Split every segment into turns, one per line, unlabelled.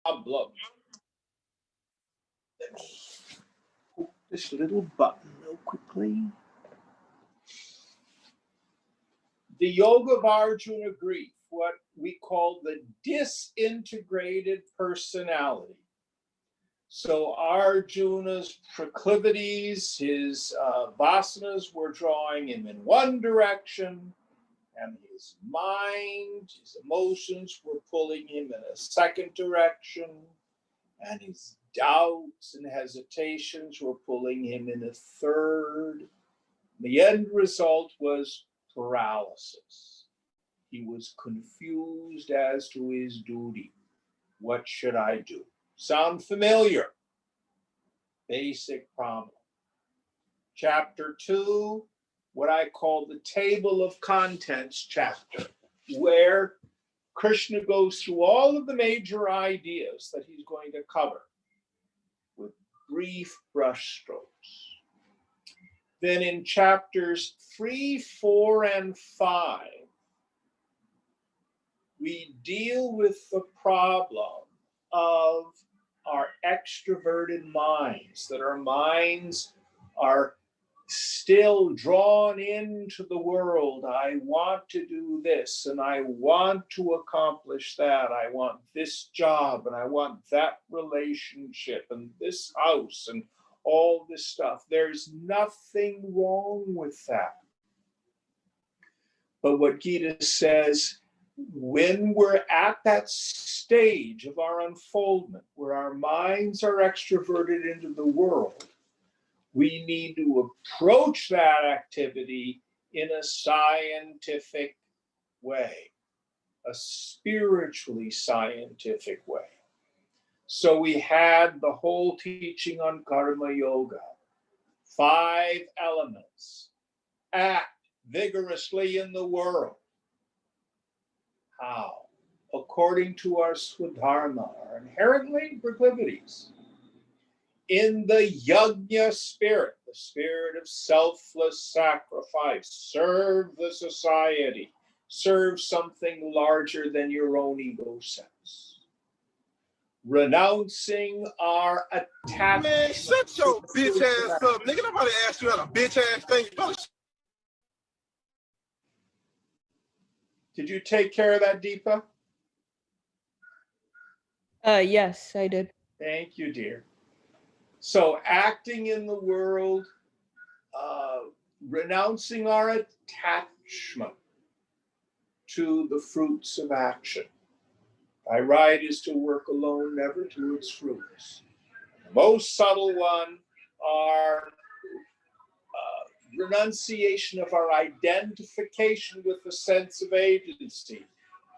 problem. Let me pull this little button real quickly. The Yoga of Arjuna grief, what we call the disintegrated personality. So Arjuna's proclivities, his vasanas were drawing him in one direction, and his mind, his emotions were pulling him in a second direction, and his doubts and hesitations were pulling him in a third. The end result was paralysis. He was confused as to his duty. What should I do? Sound familiar? Basic problem. Chapter 2, what I call the table of contents chapter, where Krishna goes through all of the major ideas that he's going to cover with brief brushstrokes. Then in chapters 3, 4, and 5, we deal with the problem of our extroverted minds, that our minds are still drawn into the world. I want to do this, and I want to accomplish that. I want this job, and I want that relationship, and this house, and all this stuff. There's nothing wrong with that. But what Gita says, when we're at that stage of our unfoldment, where our minds are extroverted into the world, we need to approach that activity in a scientific way, a spiritually scientific way. So we had the whole teaching on karma yoga, 5 elements. Act vigorously in the world. How? According to our swadharma, our inherently proclivities. In the yajna spirit, the spirit of selfless sacrifice, serve the society, serve something larger than your own ego sense. Renouncing our attachment.
Man, shut your bitch ass up, nigga. Nobody asked you how to bitch ass thing.
Did you take care of that, Deepa?
Yes, I did.
Thank you, dear. So acting in the world, renouncing our attachment to the fruits of action. Thy right is to work alone, never to its fruits. The most subtle one are renunciation of our identification with the sense of agency.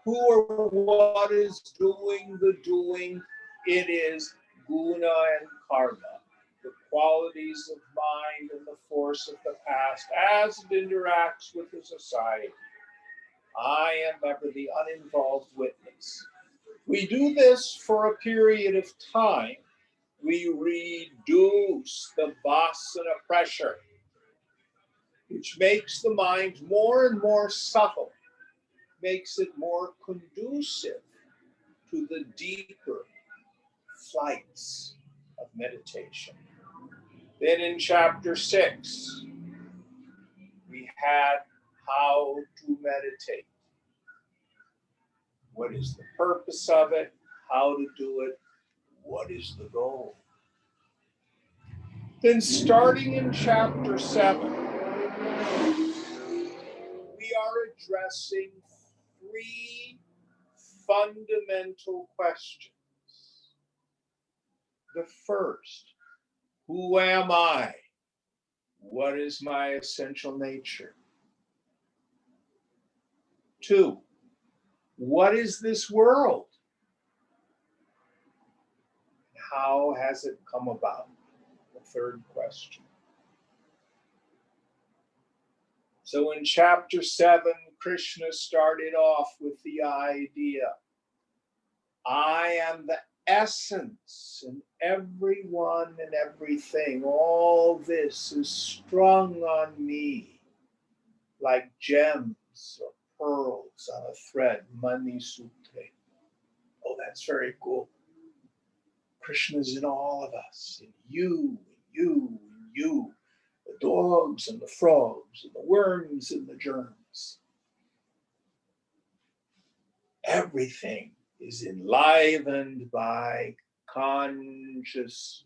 Who or what is doing the doing? It is guna and karma, the qualities of mind and the force of the past as it interacts with the society. I am ever the uninvolved witness. We do this for a period of time. We reduce the vasana pressure, which makes the mind more and more subtle, makes it more conducive to the deeper flights of meditation. Then in chapter 6, we had how to meditate. What is the purpose of it? How to do it? What is the goal? Then starting in chapter 7, we are addressing 3 fundamental questions. The first, who am I? What is my essential nature? 2, what is this world? How has it come about? The third question. So in chapter 7, Krishna started off with the idea, I am the essence in everyone and everything. All this is strung on me like gems or pearls on a thread, Mani Sutre. Oh, that's very cool. Krishna is in all of us, in you, the dogs and the frogs and the worms and the germs. Everything is enlivened by consciousness.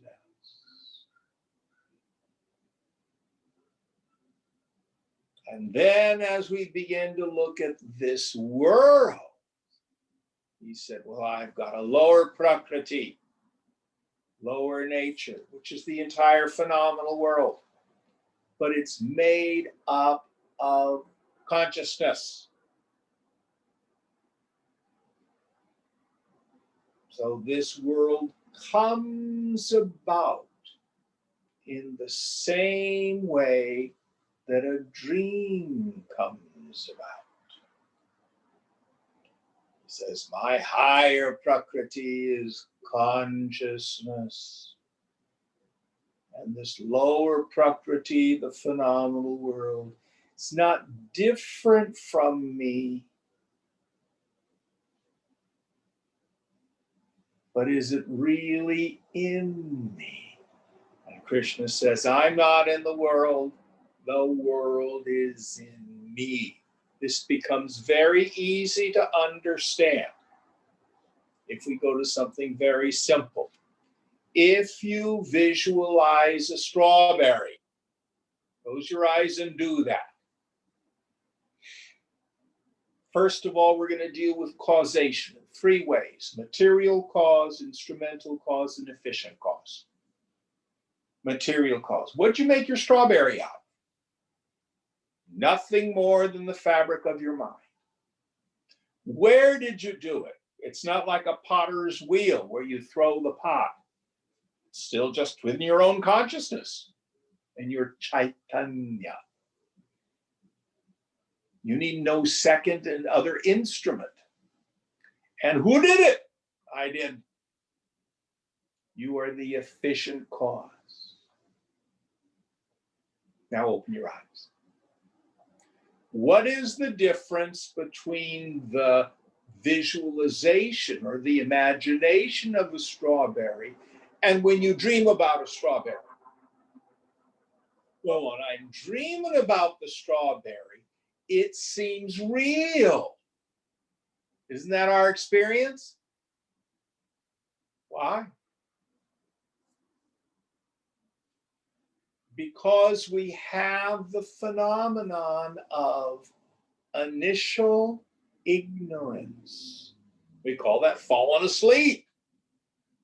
And then as we begin to look at this world, he said, well, I've got a lower prakriti, lower nature, which is the entire phenomenal world. But it's made up of consciousness. So this world comes about in the same way that a dream comes about. He says, my higher prakriti is consciousness. And this lower prakriti, the phenomenal world, it's not different from me. But is it really in me? And Krishna says, I'm not in the world is in me. This becomes very easy to understand if we go to something very simple. If you visualize a strawberry, close your eyes and do that. First of all, we're going to deal with causation in 3 ways: material cause, instrumental cause, and efficient cause. Material cause. What'd you make your strawberry out of? Nothing more than the fabric of your mind. Where did you do it? It's not like a potter's wheel where you throw the pot. It's still just within your own consciousness and your chaitanya. You need no second and other instrument. And who did it? I did. You are the efficient cause. Now open your eyes. What is the difference between the visualization or the imagination of a strawberry and when you dream about a strawberry? Well, when I'm dreaming about the strawberry, it seems real. Isn't that our experience? Why? Because we have the phenomenon of initial ignorance. We call that falling asleep.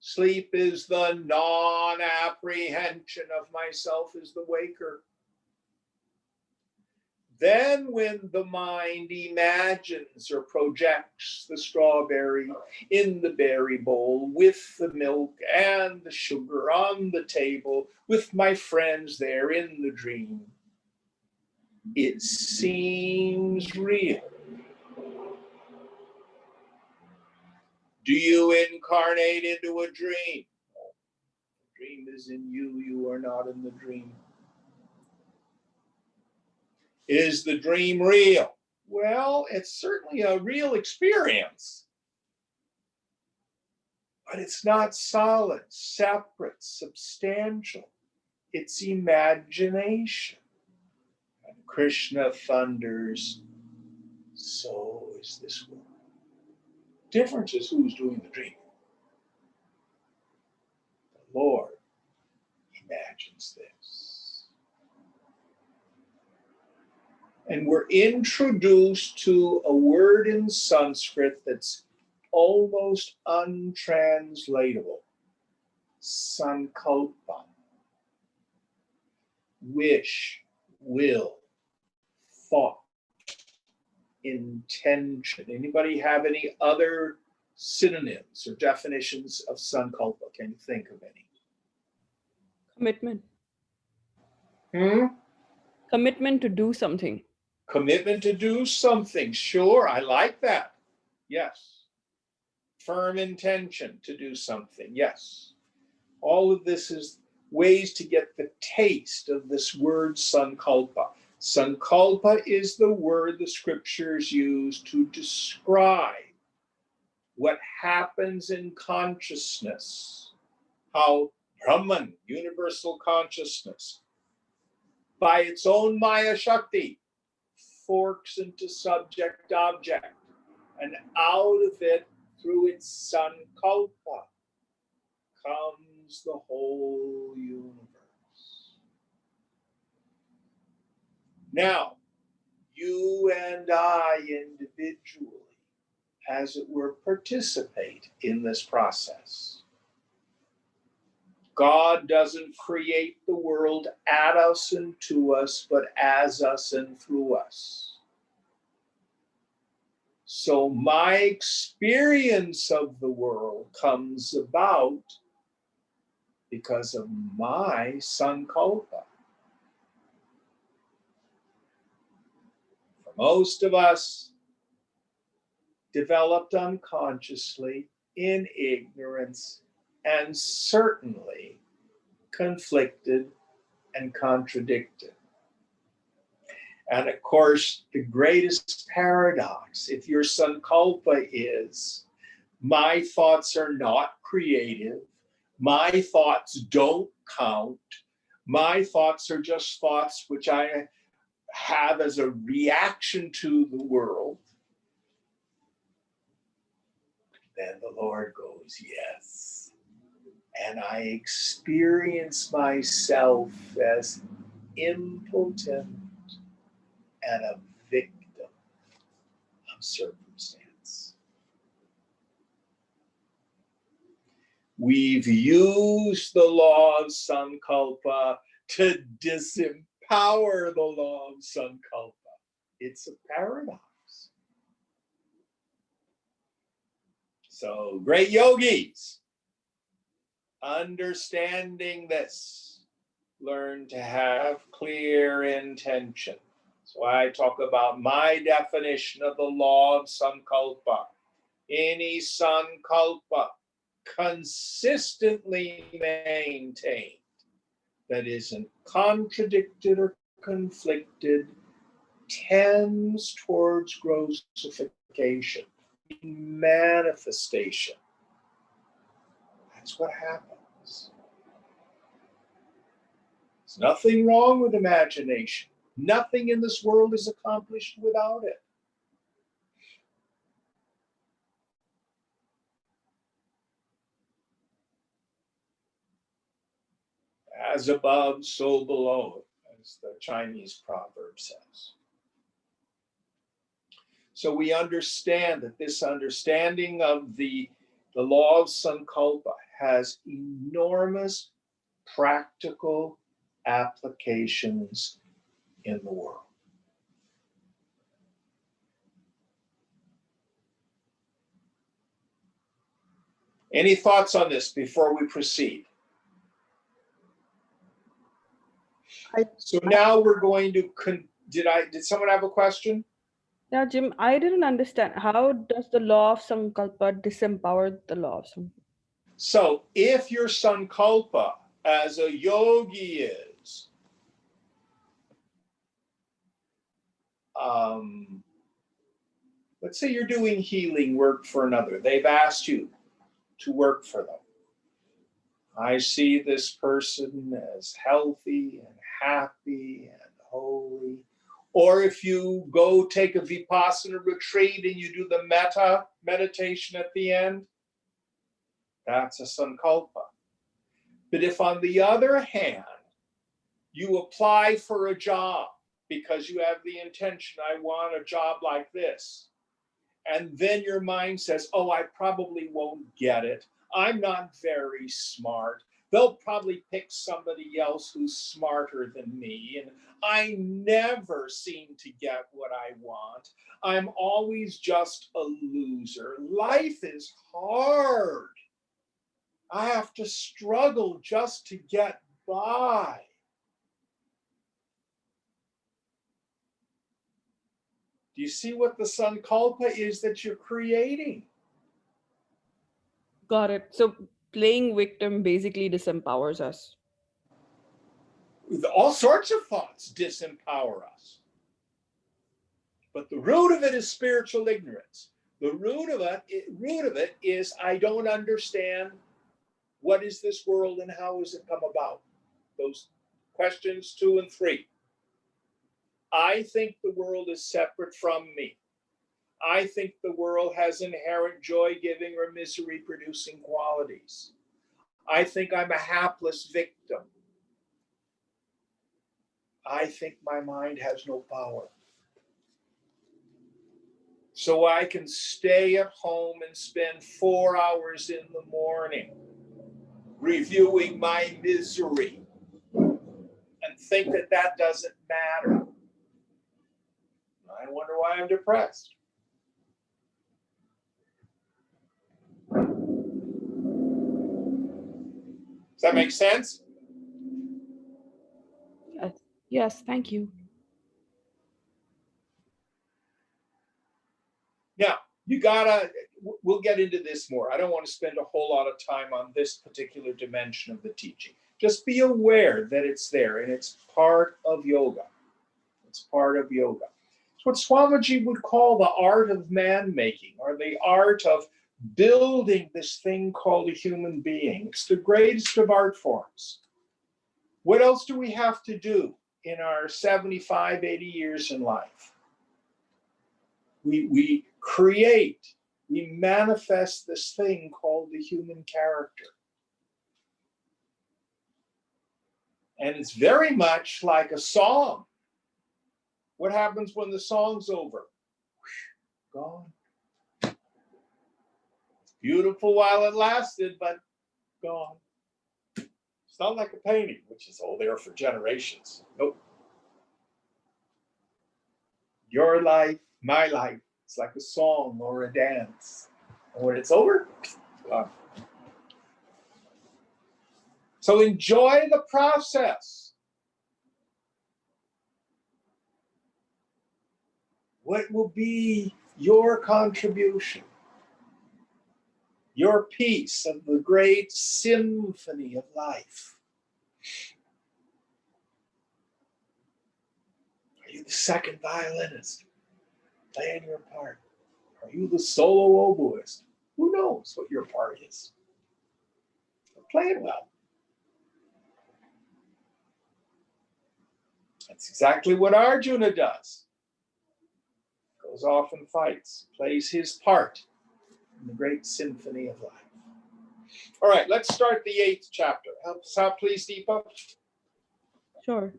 Sleep is the non-apprehension of myself as the waker. Then when the mind imagines or projects the strawberry in the berry bowl with the milk and the sugar on the table with my friends there in the dream, it seems real. Do you incarnate into a dream? The dream is in you, you are not in the dream. Is the dream real? Well, it's certainly a real experience. But it's not solid, separate, substantial. It's imagination. And Krishna thunders, so is this world. Difference is who's doing the dreaming. The Lord imagines this. And we're introduced to a word in Sanskrit that's almost untranslatable. Sankalpa. Wish, will, thought, intention. Anybody have any other synonyms or definitions of sankalpa? Can you think of any?
Commitment.
Hmm?
Commitment to do something.
Commitment to do something. Sure, I like that. Yes. Firm intention to do something. Yes. All of this is ways to get the taste of this word sankalpa. Sankalpa is the word the scriptures use to describe what happens in consciousness how Brahman, universal consciousness, by its own Maya Shakti, forks into subject-object, and out of it, through its sankalpa, comes the whole universe. Now, you and I individually, as it were, participate in this process. God doesn't create the world at us and to us, but as us and through us. So my experience of the world comes about because of my sankalpa. For most of us, developed unconsciously, in ignorance, and certainly conflicted and contradicted. And of course, the greatest paradox, if your sankalpa is, my thoughts are not creative, my thoughts don't count, my thoughts are just thoughts which I have as a reaction to the world, then the Lord goes, yes. And I experience myself as impotent and a victim of circumstance. We've used the law of sankalpa to disempower the law of sankalpa. It's a paradox. So, great yogis, understanding this, learn to have clear intention. So I talk about my definition of the law of sankalpa. Any sankalpa consistently maintained that isn't contradicted or conflicted tends towards grossification, manifestation. That's what happens. There's nothing wrong with imagination. Nothing in this world is accomplished without it. As above, so below, as the Chinese proverb says. So we understand that this understanding of the law of sankalpa has enormous practical applications in the world. Any thoughts on this before we proceed? So now we're going to, did someone have a question?
Yeah, Jim, I didn't understand. How does the law of Sankalpa disempower the law of Sankalpa?
So if your sankalpa as a yogi is, let's say you're doing healing work for another. They've asked you to work for them. I see this person as healthy and happy and holy. Or if you go take a Vipassana retreat and you do the metta meditation at the end, that's a sankalpa. But if on the other hand, you apply for a job because you have the intention, I want a job like this, and then your mind says, oh, I probably won't get it. I'm not very smart. They'll probably pick somebody else who's smarter than me, and I never seem to get what I want. I'm always just a loser. Life is hard. I have to struggle just to get by. Do you see what the sankalpa is that you're creating?
Got it. So playing victim basically disempowers us.
All sorts of thoughts disempower us. But the root of it is spiritual ignorance. The root of it is I don't understand What is this world and how has it come about? Those questions 2 and 3. I think the world is separate from me. I think the world has inherent joy-giving or misery-producing qualities. I think I'm a hapless victim. I think my mind has no power. So I can stay at home and spend 4 hours in the morning reviewing my misery and think that that doesn't matter. I wonder why I'm depressed. Does that make sense?
Yes. Yes, thank you.
Now, we'll get into this more. I don't want to spend a whole lot of time on this particular dimension of the teaching. Just be aware that it's there and it's part of yoga. It's part of yoga. It's what Swamiji would call the art of man-making, or the art of building this thing called a human being. It's the greatest of art forms. What else do we have to do in our 75, 80 years in life? We create, we manifest this thing called the human character. And it's very much like a song. What happens when the song's over? Gone. It's beautiful while it lasted, but gone. It's not like a painting, which is all there for generations. Nope. Your life, my life, it's like a song or a dance. And when it's over, gone. So enjoy the process. What will be your contribution? Your piece of the great symphony of life? Are you the second violinist playing your part? Are you the solo oboist? Who knows what your part is? But play it well. That's exactly what Arjuna does. Goes off and fights, plays his part in the great symphony of life. All right, let's start the 8th chapter. Help us out, please, Deepa.
Sure.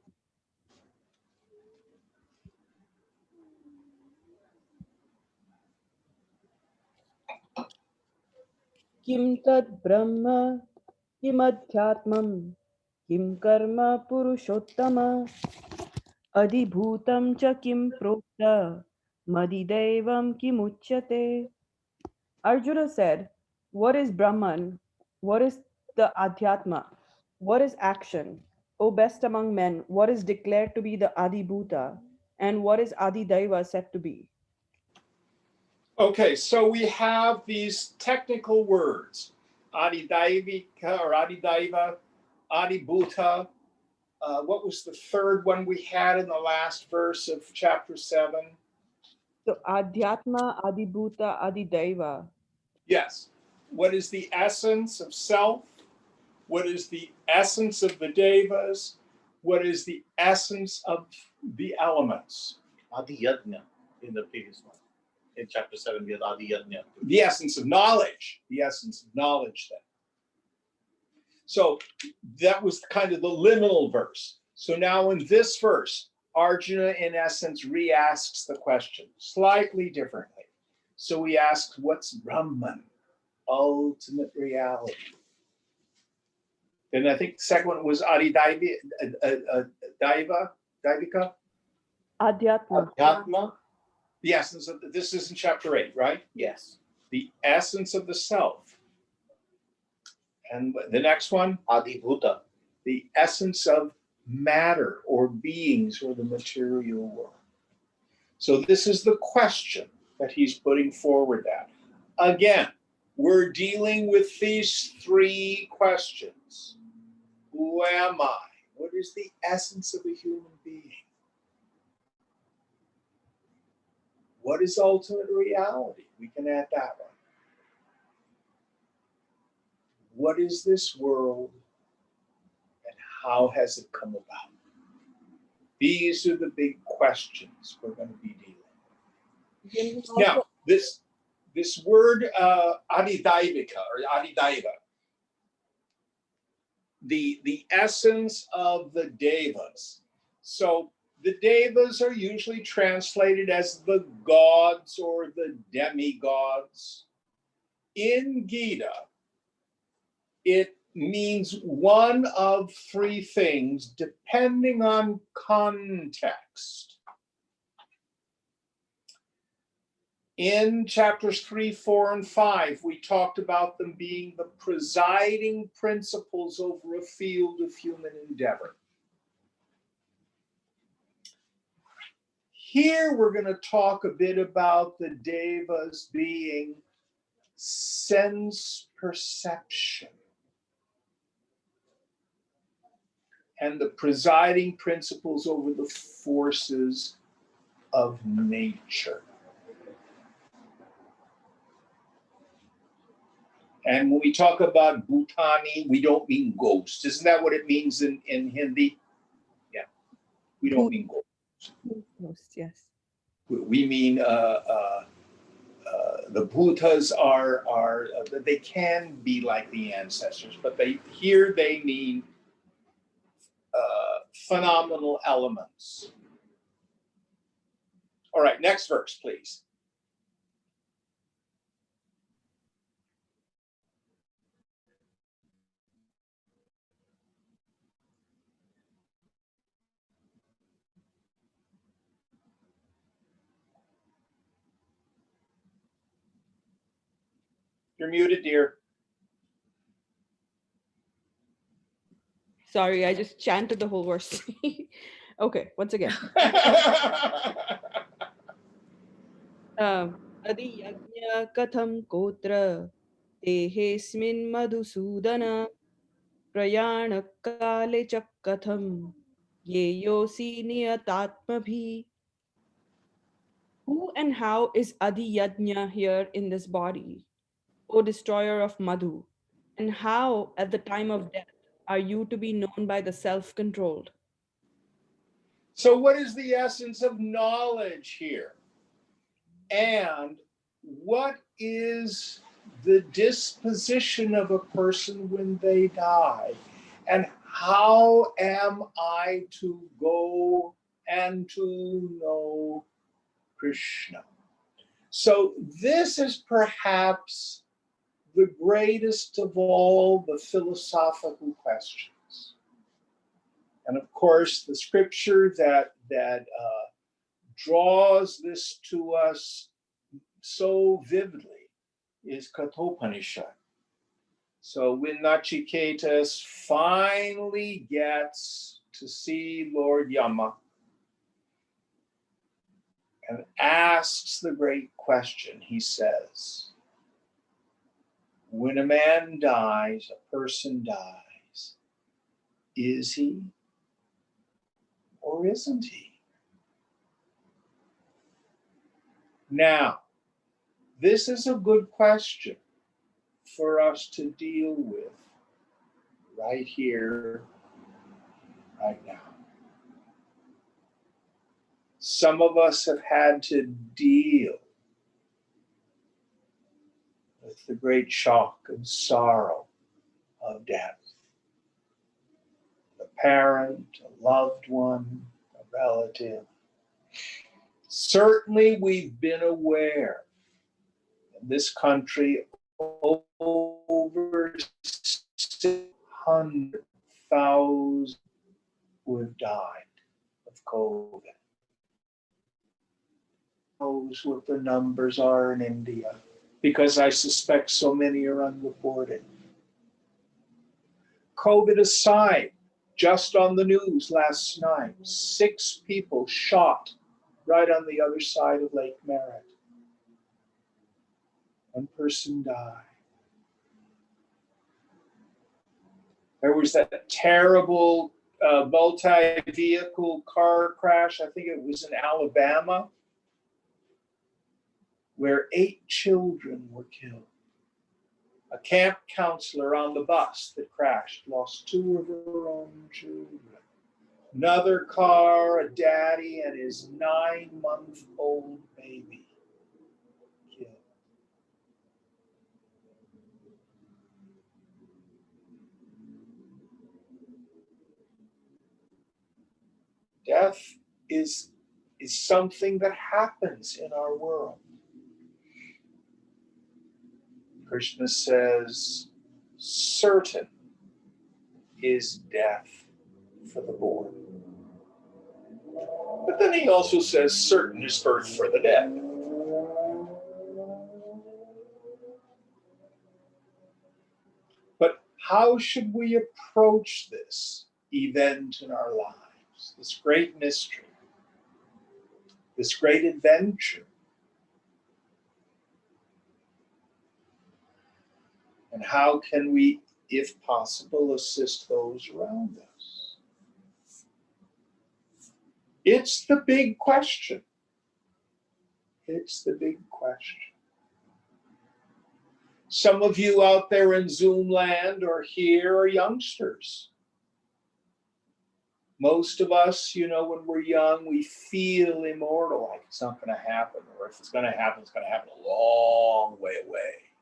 Kim tad brahma, kim adhyatmam, kim karma purushottama, adhibhutam cha kim prokta, madidevam kim uchyate. Arjuna said, what is Brahman? What is the Adhyatma? What is action? O best among men, what is declared to be the Adibhuta? And what is Adidaiva said to be?
Okay, so we have these technical words, Adidaivika or Adidaiva, Adibhuta. What was the third one we had in the last verse of chapter 7?
So Adhyatma, Adibhuta, Adidaiva.
Yes. What is the essence of self? What is the essence of the devas? What is the essence of the elements?
Adi Yajna in the previous one. In chapter 7, we had Adi Yajna.
The essence of knowledge. The essence of knowledge then. So that was kind of the liminal verse. So now in this verse, Arjuna in essence re-asks the question slightly differently. So he asks, what's Brahman? Ultimate reality. And I think the second one was Daivika.
Adhyatma.
Adhyatma?
The essence of this is in chapter 8, right?
Yes.
The essence of the self. And the next one,
Adibhuta.
the essence of matter or beings or the material world. So this is the question that he's putting forward that. Again, we're dealing with these 3 questions. Who am I? What is the essence of a human being? What is ultimate reality? We can add that one. What is this world and how has it come about? These are the big questions we're going to be dealing with. Now, this word adidaivika or adidaiva, the essence of the devas. So the devas are usually translated as the gods or the demigods. In Gita, it means one of three things depending on context. In chapters 3, 4, and 5, we talked about them being the presiding principles over a field of human endeavor. Here we're going to talk a bit about the devas being sense perception and the presiding principles over the forces of nature. And when we talk about Bhutani, we don't mean ghosts. Isn't that what it means in Hindi? Yeah, we don't mean ghosts.
Ghost, yes.
We mean the Bhutas are they can be like the ancestors, but they mean phenomenal elements. All right, next verse, please. You're muted, dear.
Sorry, I just chanted the whole verse. Okay, once again. Adi yajna katham kotra tehesmin madhusudana prayana kale chak katham ye yosi niyatatmabhi. Who and how is Adi Yajna here in this body, O destroyer of Madhu? And how, at the time of death, are you to be known by the self-controlled?
So what is the essence of knowledge here? And what is the disposition of a person when they die? And how am I to go and to know Krishna? So this is perhaps the greatest of all the philosophical questions. And of course, the scripture that draws this to us so vividly is Kathopanishad. So when Nachiketas finally gets to see Lord Yama and asks the great question, he says, when a man dies, a person dies, is he or isn't he? Now, this is a good question for us to deal with right here, right now. Some of us have had to deal with the great shock and sorrow of death. A parent, a loved one, a relative. Certainly we've been aware in this country over 600,000 who have died of COVID. Who knows what the numbers are in India, because I suspect so many are unreported. COVID aside, just on the news last night, 6 people shot right on the other side of Lake Merritt. 1 person died. There was that terrible multi-vehicle car crash, I think it was in Alabama, where 8 children were killed. A camp counselor on the bus that crashed lost 2 of her own children. Another car, a daddy and his 9-month-old baby killed. Death is something that happens in our world. Krishna says, certain is death for the born. But then he also says, certain is birth for the dead. But how should we approach this event in our lives, this great mystery, this great adventure? And how can we, if possible, assist those around us? It's the big question. It's the big question. Some of you out there in Zoom land or here are youngsters. Most of us, when we're young, we feel immortal, like it's not going to happen, or if it's going to happen, it's going to happen a long way away.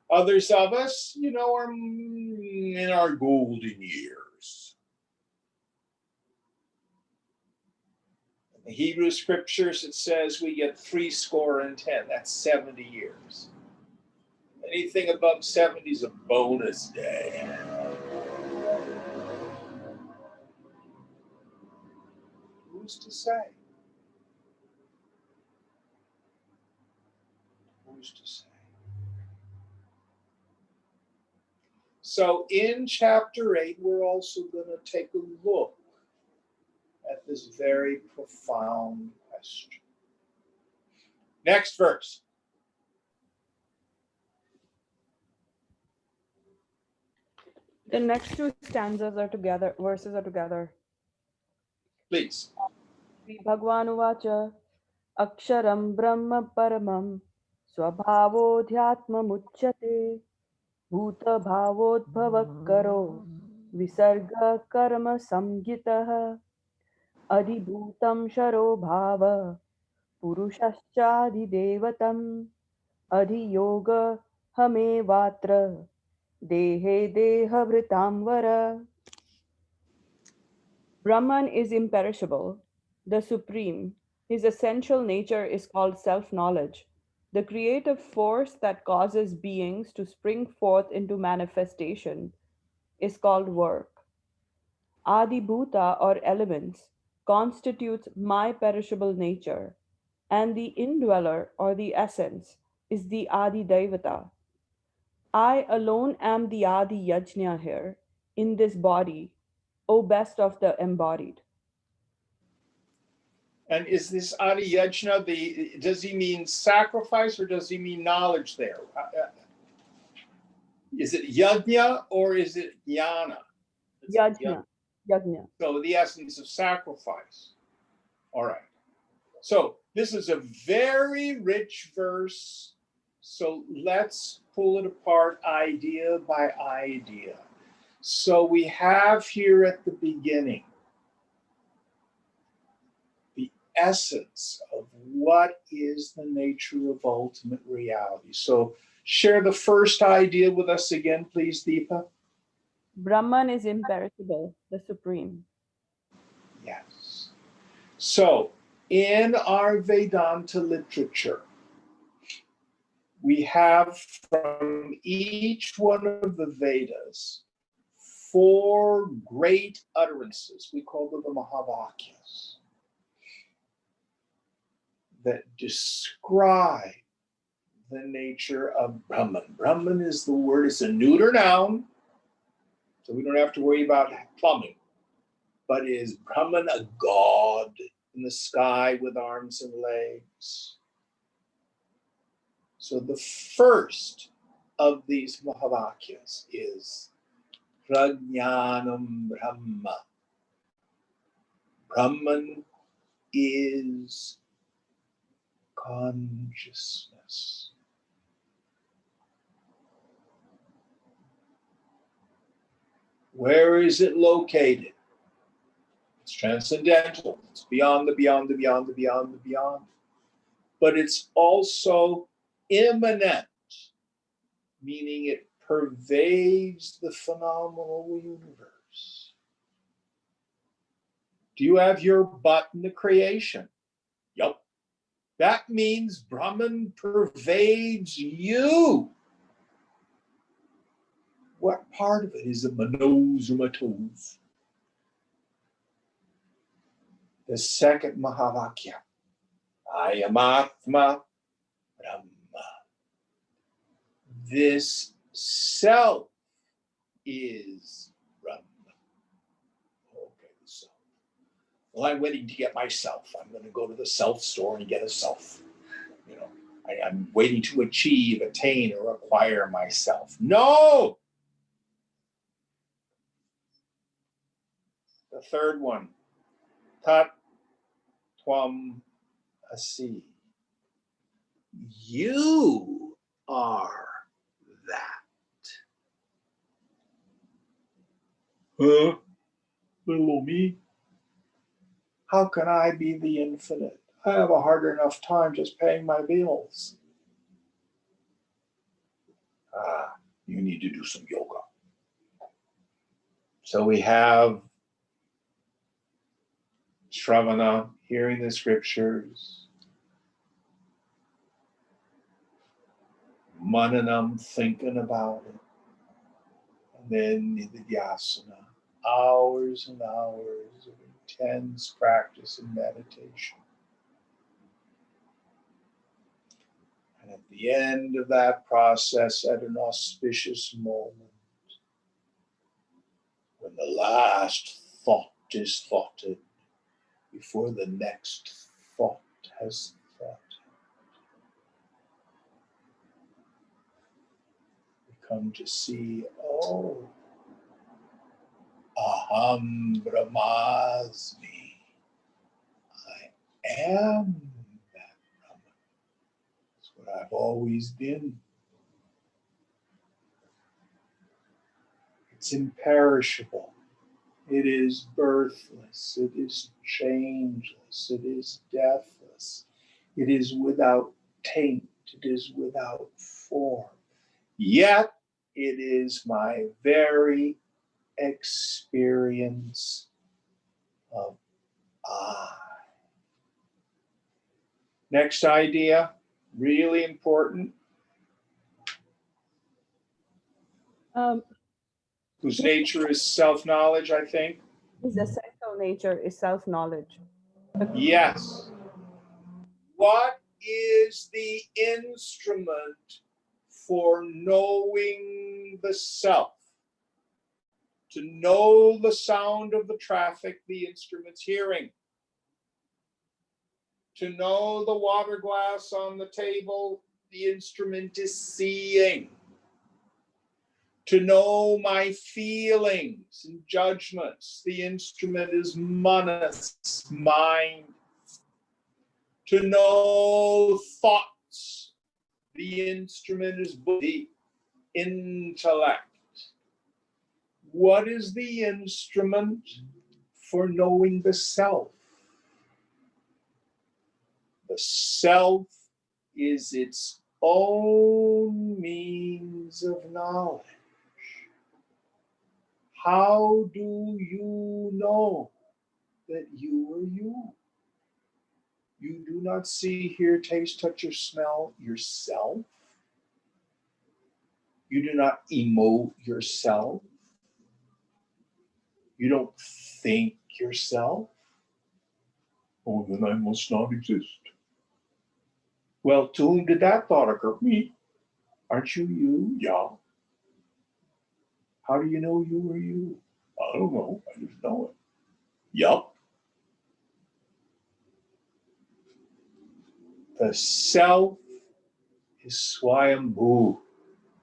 Others of us, are in our golden years. In the Hebrew scriptures, it says we get 70. That's 70 years. Anything above 70 is a bonus day. Who's to say? Who's to say? So in chapter 8, we're also going to take a look at this very profound question. Next verse.
The next 2 stanzas are together, verses are together.
Please.
Sri Bhagwan Uvacha Aksharam Brahma Paramam Swabhavodhyatma Muchyate Bhuta Bhavodbhavakaro Visarga Karma Samgitah Adhibhutam Sharo Bhava Purushascha Devatam Adhiyoga Hame Vatra Dehe Deha Vritamvara. Brahman is imperishable, the supreme. His essential nature is called self-knowledge, the creative force that causes beings to spring forth into manifestation is called work. Adi Bhuta or elements constitutes my perishable nature, and the indweller or the essence is the Adi Devata. I alone am the Adi Yajna here, in this body, O best of the embodied.
And is this Adi Yajna, does he mean sacrifice or does he mean knowledge there? Is it yajna or is it jnana?
Yajna. Yajna.
So the essence of sacrifice. All right. So this is a very rich verse. So let's pull it apart idea by idea. So we have here at the beginning the essence of what is the nature of ultimate reality. So share the first idea with us again, please, Deepa.
Brahman is imperishable, the supreme.
Yes. So in our Vedanta literature, we have from each one of the Vedas 4 great utterances. We call them the Mahavakyas, that describe the nature of Brahman. Brahman is the word, it's a neuter noun, so we don't have to worry about plumbing. But is Brahman a god in the sky with arms and legs? So the first of these Mahavakyas is Prajnanam Brahma. Brahman is consciousness. Where is it located? It's transcendental. It's beyond the beyond the beyond the beyond the beyond. But it's also immanent, meaning it pervades the phenomenal universe. Do you have your butt in the creation? Yup. That means Brahman pervades you. What part of it is the manos or matos? The second Mahavakya. Ayamatma Brahma. This self is Brahma. Okay, the self. Well, I'm waiting to get myself. I'm going to go to the self store and get a self. You know, I'm waiting to achieve, attain, or acquire myself. No! The third one. Tat Twam Asi. You are that. Huh? Little old me? How can I be the infinite? I have a hard enough time just paying my bills. You need to do some yoga. So we have Shravana, hearing the scriptures, Mananam, thinking about it, and then Nididhyasana, hours and hours of intense practice and meditation. And at the end of that process, at an auspicious moment, when the last thought is thoughted, before the next thought has thought, we come to see, oh, Aham Brahmasmi. I am that Brahman. That's what I've always been. It's imperishable. It is birthless. It is changeless. It is deathless. It is without taint. It is without form. Yet it is my very experience of I. Next idea, really important. Whose nature is self-knowledge, I think.
His essential nature is self-knowledge.
Yes. What is the instrument for knowing the self? To know the sound of the traffic, the instrument's hearing. To know the water glass on the table, the instrument is seeing. To know my feelings and judgments, the instrument is manas, mind. To know thoughts, the instrument is buddhi, intellect. What is the instrument for knowing the self? The self is its own means of knowledge. How do you know that you are you? You do not see, hear, taste, touch, or smell yourself. You do not emote yourself. You don't think yourself. Oh, then I must not exist. Well, to whom did that thought occur? Me. Aren't you you? Yeah. How do you know you are you? I don't know. I just know it. Yup. The self is Swayambhu,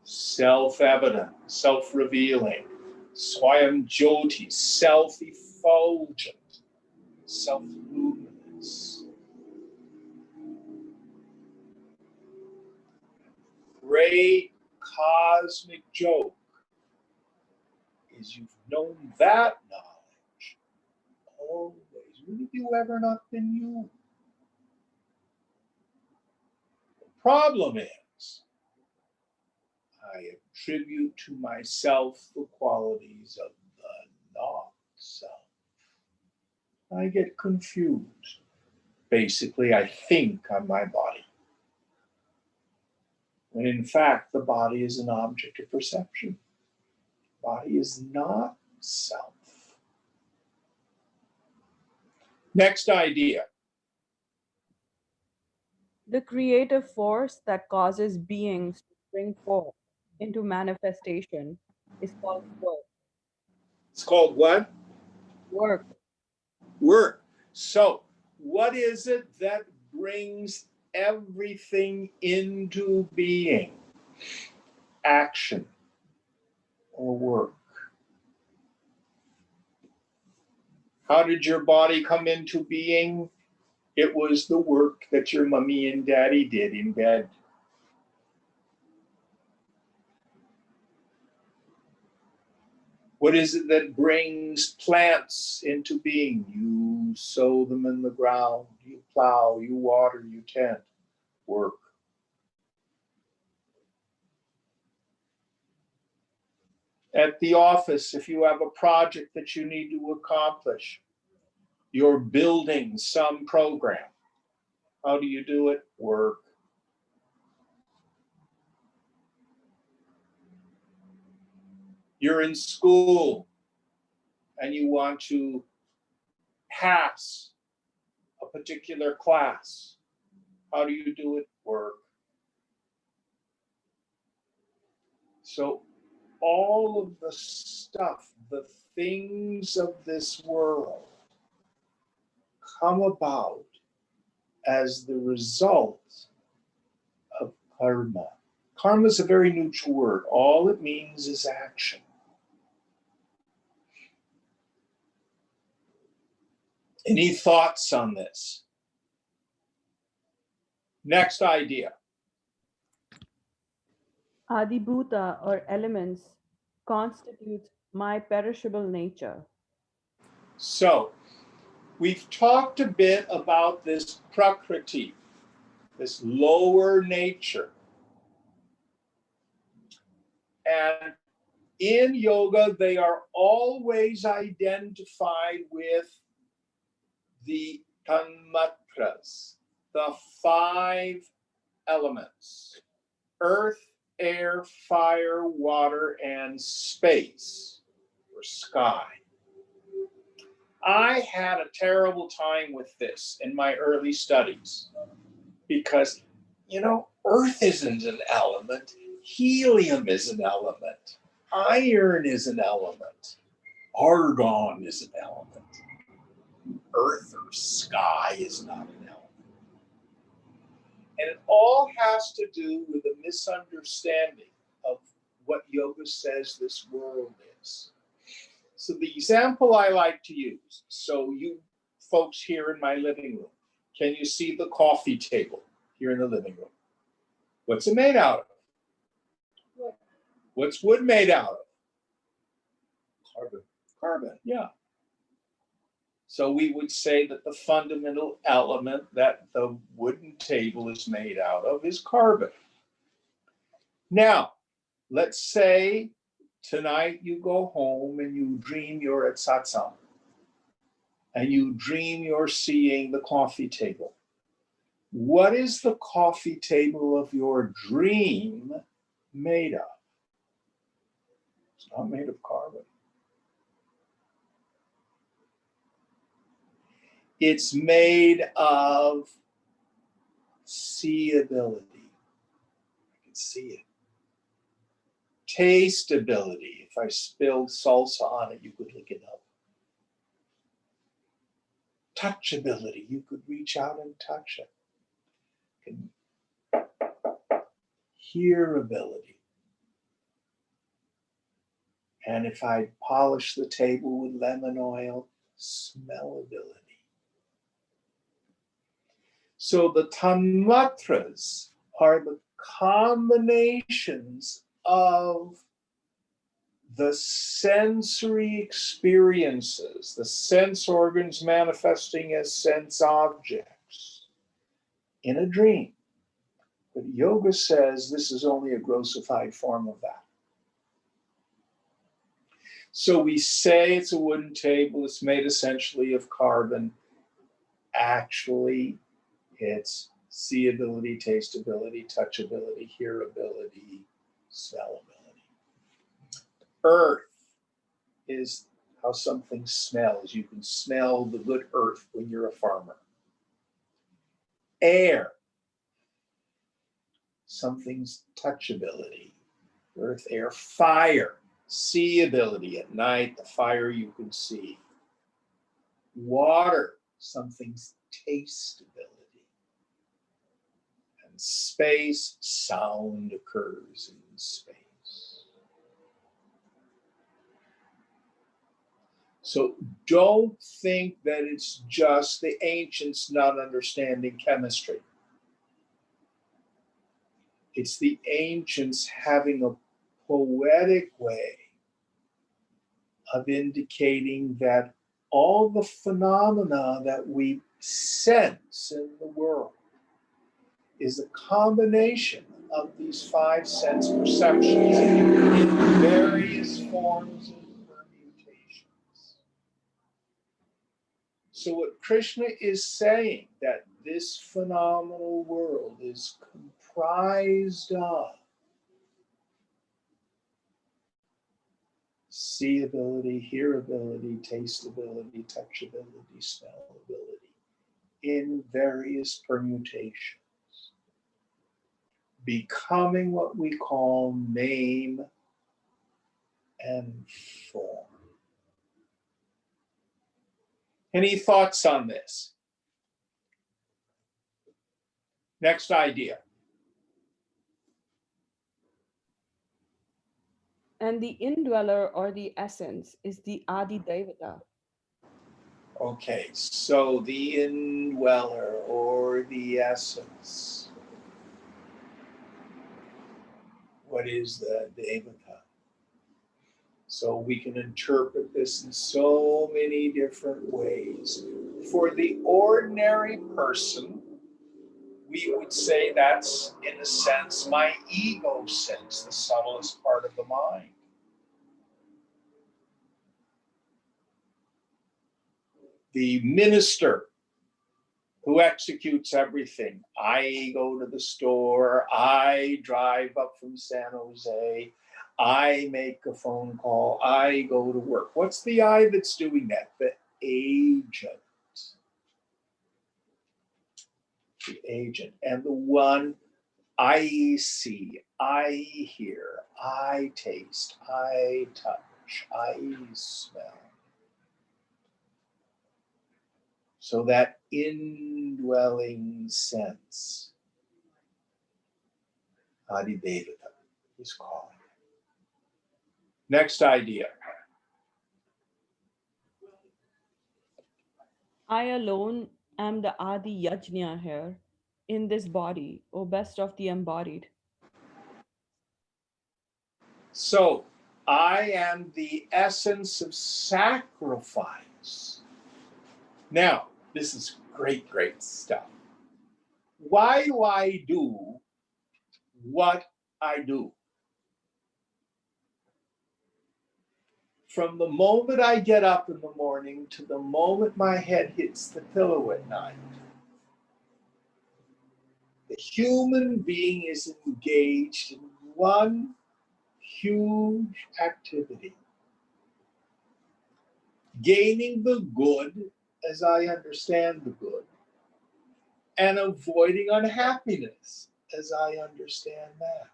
self-evident, self-revealing. Swayam Jyoti, self-effulgent, self-luminous. Great cosmic joke always you've known that knowledge. Always. When have you ever not been you? The problem is, I attribute to myself the qualities of the not self. I get confused. Basically, I think I'm my body. When in fact, the body is an object of perception. The body is not self. Next idea.
The creative force that causes beings to spring forth into manifestation is called work.
It's called what?
Work.
Work. So, what is it that brings everything into being? Action or work. How did your body come into being? It was the work that your mommy and daddy did in bed. What is it that brings plants into being? You sow them in the ground, you plow, you water, you tend. Work. At the office, if you have a project that you need to accomplish, you're building some program. How do you do it? Work. You're in school and you want to pass a particular class. How do you do it? Work. So all of the stuff, the things of this world come about as the result of karma. Karma is a very neutral word. All it means is action. Any thoughts on this? Next idea.
Adibhuta or elements constitutes my perishable nature.
So, we've talked a bit about this prakriti, this lower nature. And in yoga, they are always identified with the tanmatras, the 5 elements: earth, air, fire, water, and space, or sky. I had a terrible time with this in my early studies because, earth isn't an element, helium is an element, iron is an element, argon is an element. Earth or sky is not an element. And it all has to do with a misunderstanding of what yoga says this world is. So the example I like to use, so you folks here in my living room, can you see the coffee table here in the living room? What's it made out of? Wood. What's wood made out of? Carbon. Carbon, yeah. So we would say that the fundamental element that the wooden table is made out of is carbon. Now, let's say tonight you go home and you dream you're at satsang. And you dream you're seeing the coffee table. What is the coffee table of your dream made of? It's not made of carbon. It's made of seeability. I can see it. Tasteability. If I spilled salsa on it, you could lick it up. Touchability. You could reach out and touch it. Hearability. And if I polish the table with lemon oil, smellability. So the tanmatras are the combinations of the sensory experiences, the sense organs manifesting as sense objects in a dream. But yoga says this is only a grossified form of that. So we say it's a wooden table, it's made essentially of carbon. Actually, it's seeability, tasteability, touchability, hearability, smellability. Earth is how something smells. You can smell the good earth when you're a farmer. Air, something's touchability. Earth, air, fire, seeability at night, the fire you can see. Water, something's tasteability. And space, sound occurs in space. So don't think that it's just the ancients not understanding chemistry. It's the ancients having a poetic way of indicating that all the phenomena that we sense in the world is a combination of these five sense perceptions in various forms and permutations. So what Krishna is saying, that this phenomenal world is comprised of seeability, hearability, tasteability, touchability, smellability in various permutations, becoming what we call name and form. Any thoughts on this? Next idea.
And the indweller or the essence is the Adi Devata.
Okay, so the indweller or the essence. What is the Devata? So we can interpret this in so many different ways. For the ordinary person, we would say that's, in a sense, my ego sense, the subtlest part of the mind. The minister who executes everything. I go to the store, I drive up from San Jose, I make a phone call, I go to work. What's the I that's doing that? The agent. The agent. And the one I see, I hear, I taste, I touch, I smell. So that indwelling sense, Adi Devata is calling. Next idea.
I alone am the Adi Yajna here in this body, O best of the embodied.
So I am the essence of sacrifice. Now, this is great, great stuff. Why do I do what I do? From the moment I get up in the morning to the moment my head hits the pillow at night, the human being is engaged in one huge activity. Gaining the good as I understand the good, and avoiding unhappiness as I understand that.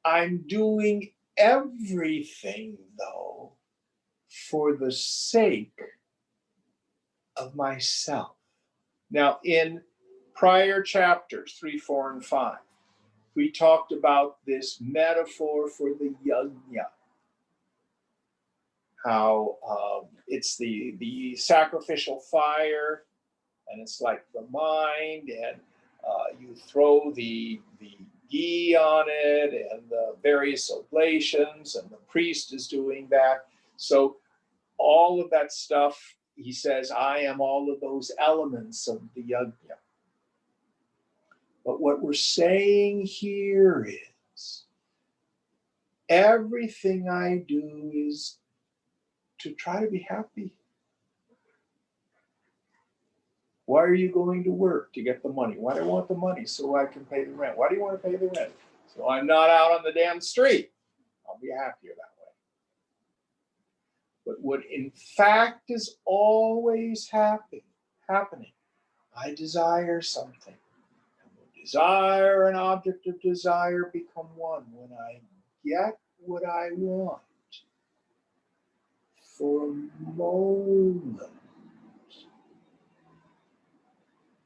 I'm doing everything, though, for the sake of myself. Now, in prior chapters 3, 4, and 5, we talked about this metaphor for the yajna, how it's the sacrificial fire, and it's like the mind, and you throw the ghee on it and the various oblations, and the priest is doing that. So all of that stuff, he says, I am all of those elements of the yajna. But what we're saying here is everything I do is to try to be happy. Why are you going to work? To get the money. Why do I want the money? So I can pay the rent. Why do you want to pay the rent? So I'm not out on the damn street. I'll be happier that way. But what in fact is always happening, I desire something. And when desire and object of desire become one, when I get what I want, for a moment,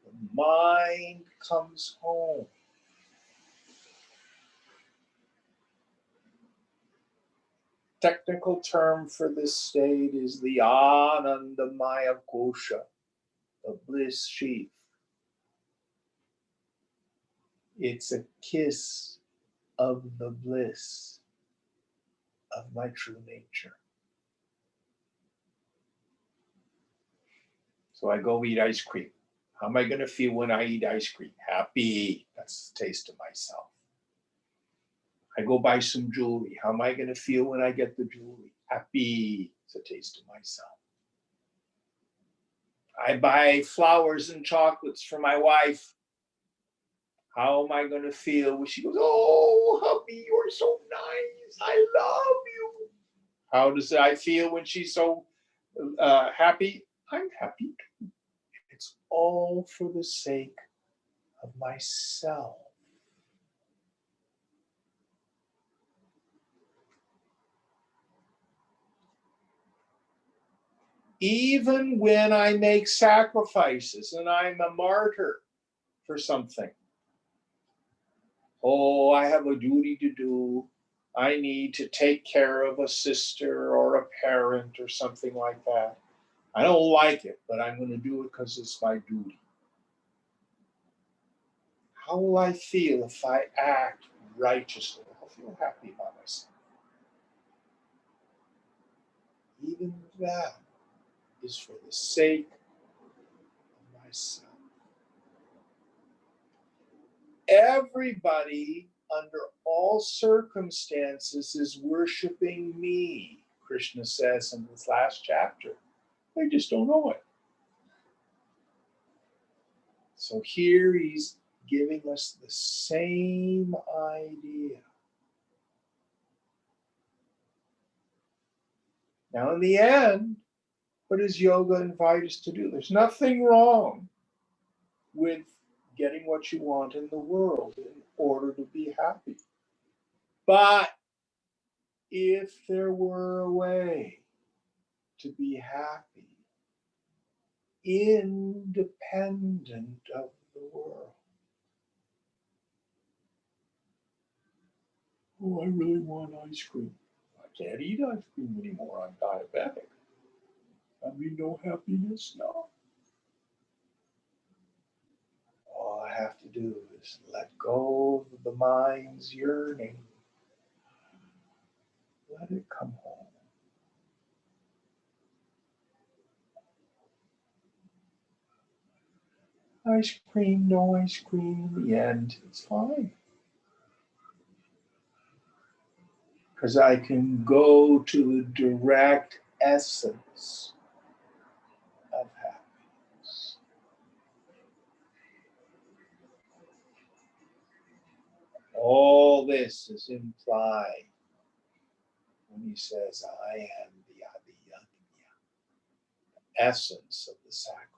the mind comes home. Technical term for this state is the Anandamaya Kosha, the bliss sheath. It's a kiss of the bliss of my true nature. So I go eat ice cream. How am I going to feel when I eat ice cream? Happy. That's the taste of myself. I go buy some jewelry. How am I going to feel when I get the jewelry? Happy. It's a taste of myself. I buy flowers and chocolates for my wife. How am I going to feel when she goes, oh, hubby, you're so nice. I love you. How does I feel when she's so happy? I'm happy too. It's all for the sake of myself. Even when I make sacrifices and I'm a martyr for something. Oh, I have a duty to do. I need to take care of a sister or a parent or something like that. I don't like it, but I'm going to do it because it's my duty. How will I feel if I act righteously? I'll feel happy about myself. Even that is for the sake of myself. Everybody, under all circumstances, is worshiping me, Krishna says in this last chapter. They just don't know it. So here he's giving us the same idea. Now, in the end, what does yoga invite us to do? There's nothing wrong with getting what you want in the world in order to be happy. But if there were a way to be happy independent of the world. Oh, I really want ice cream. I can't eat ice cream anymore. I'm diabetic. I mean, no happiness? No. All I have to do is let go of the mind's yearning. Let it come home. Ice cream, no ice cream, in the end, it's fine. Because I can go to the direct essence of happiness. All this is implied when he says, I am the Adiyagya, the essence of the sacrifice.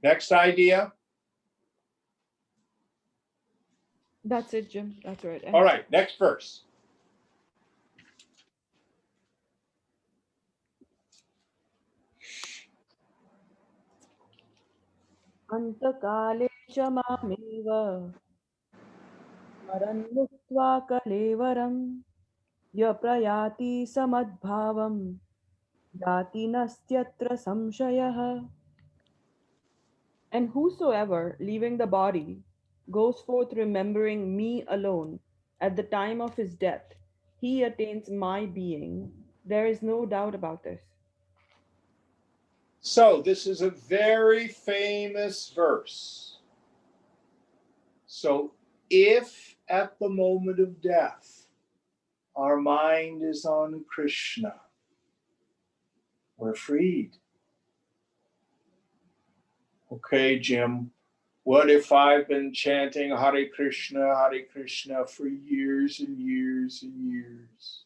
Next idea.
That's it, Jim. That's right.
All right, next verse.
Antakale cha mameva maranmukva kalevaram ya prayati samadbhavam yati nastyatra samshayah. And whosoever, leaving the body, goes forth remembering me alone at the time of his death, he attains my being. There is no doubt about this.
So this is a very famous verse. So if at the moment of death, our mind is on Krishna, we're freed. Okay, Jim, what if I've been chanting Hare Krishna for years and years and years?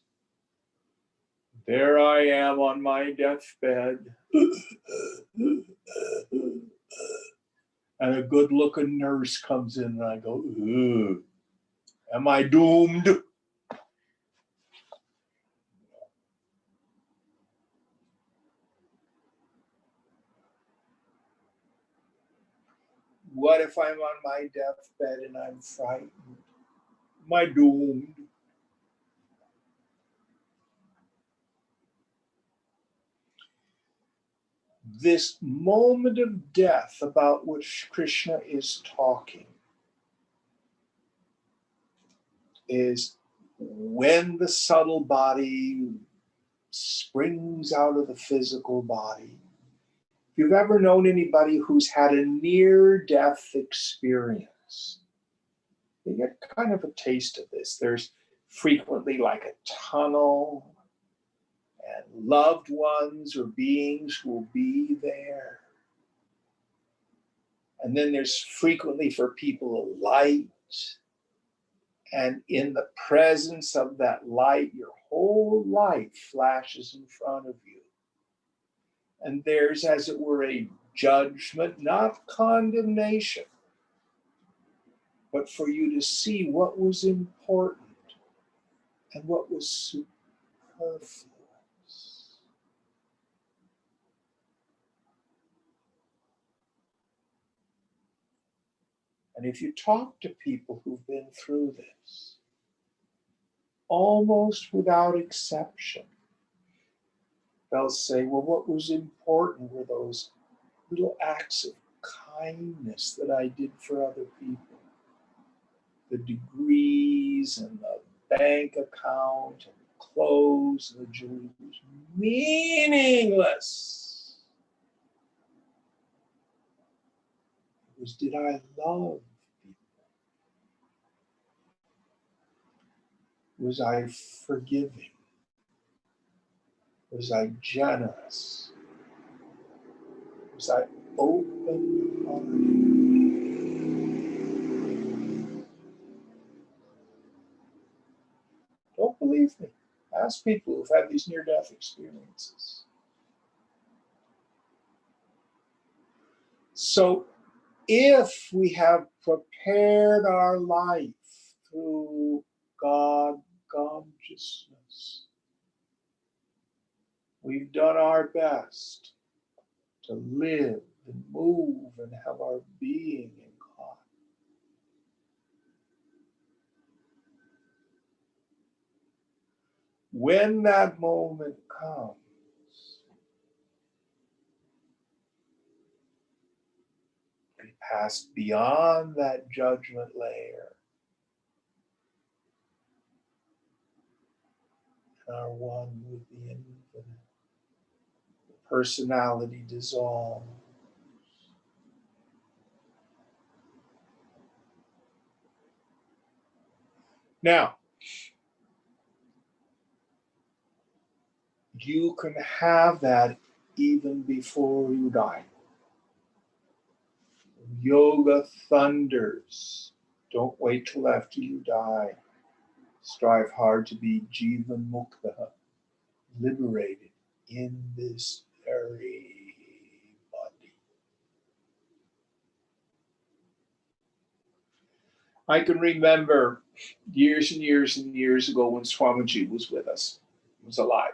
There I am on my deathbed. And a good-looking nurse comes in and I go, ugh, am I doomed? What if I'm on my deathbed and I'm frightened? Am I doomed? This moment of death about which Krishna is talking is when the subtle body springs out of the physical body. If you've ever known anybody who's had a near-death experience, you get kind of a taste of this. There's frequently like a tunnel, and loved ones or beings will be there. And then there's frequently for people a light. And in the presence of that light, your whole life flashes in front of you. And there's, as it were, a judgment, not condemnation, but for you to see what was important and what was superfluous. And if you talk to people who've been through this, almost without exception, they'll say, well, what was important were those little acts of kindness that I did for other people. The degrees and the bank account and the clothes and the jewelry was meaningless. It was, did I love people? Was I forgiving? Was I generous? Was I open-hearted? Don't believe me. Ask people who've had these near-death experiences. So if we have prepared our life through God consciousness, we've done our best to live and move and have our being in God. When that moment comes, we pass beyond that judgment layer and are one with the infinite. The personality dissolves. Now, you can have that even before you die. Yoga thunders. Don't wait till after you die. Strive hard to be Jivan Mukta, liberated in this very body. I can remember years and years and years ago when Swamiji was with us, was alive.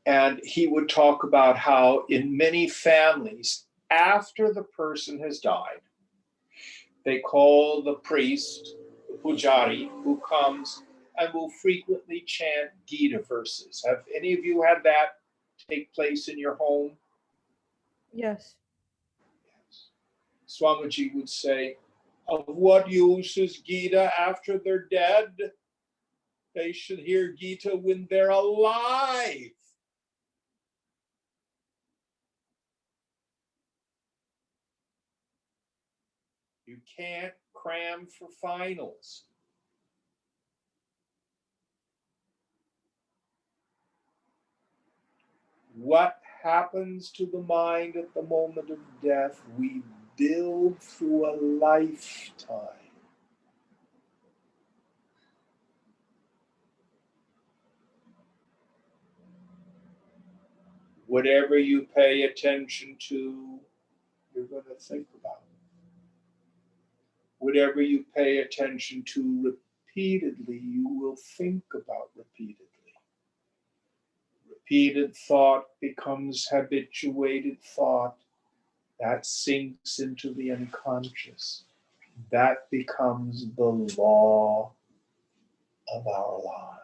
And he would talk about how in many families, after the person has died, they call the priest, the pujari, who comes and will frequently chant Gita verses. Have any of you had that take place in your home?
Yes.
Swamiji would say, of what use is Gita after they're dead? They should hear Gita when they're alive. You can't cram for finals. What happens to the mind at the moment of death, we build through a lifetime. Whatever you pay attention to, you're going to think about. Whatever you pay attention to repeatedly, you will think about repeatedly. Repeated thought becomes habituated thought. That sinks into the unconscious. That becomes the law of our lives.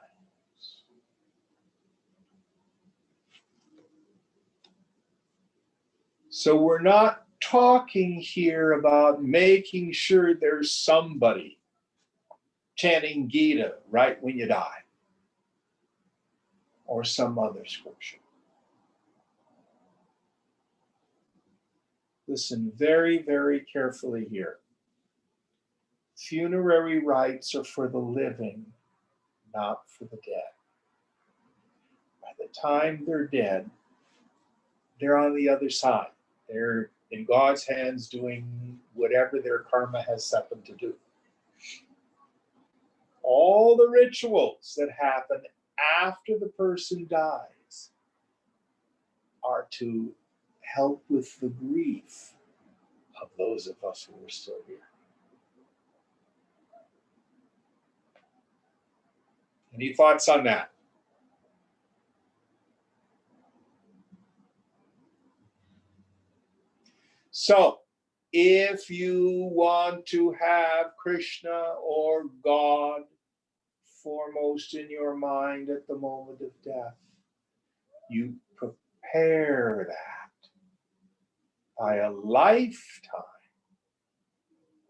So we're not talking here about making sure there's somebody chanting Gita right when you die, or some other scripture. Listen very, very carefully here. Funerary rites are for the living, not for the dead. By the time they're dead, they're on the other side. They're in God's hands doing whatever their karma has set them to do. All the rituals that happen after the person dies are to help with the grief of those of us who are still here. Any thoughts on that? So, if you want to have Krishna or God foremost in your mind at the moment of death, you prepare that by a lifetime